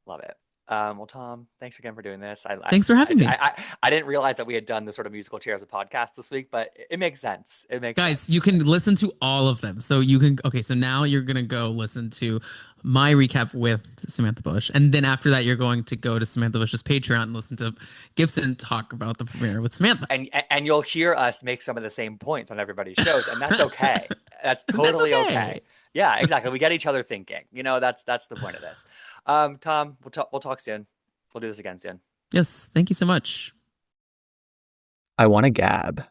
[SPEAKER 1] Love it. Well, Tom, thanks again for doing this.
[SPEAKER 2] Thanks for having me.
[SPEAKER 1] I didn't realize that we had done the sort of musical chairs of podcast this week, but it makes sense. It makes
[SPEAKER 2] Guys, you
[SPEAKER 1] sense.
[SPEAKER 2] can listen to all of them. So you can, okay, so now you're going to go listen to my recap with Samantha Bush. And then after that, you're going to go to Samantha Bush's Patreon and listen to Gibson talk about the premiere with Samantha.
[SPEAKER 1] And you'll hear us make some of the same points on everybody's shows, and that's okay. That's
[SPEAKER 2] That's
[SPEAKER 1] totally okay.
[SPEAKER 2] okay.
[SPEAKER 1] Yeah, exactly. We get each other thinking. That's the point of this. Tom, we'll talk soon. We'll do this again soon.
[SPEAKER 2] Yes, thank you so much.
[SPEAKER 1] I want to gab.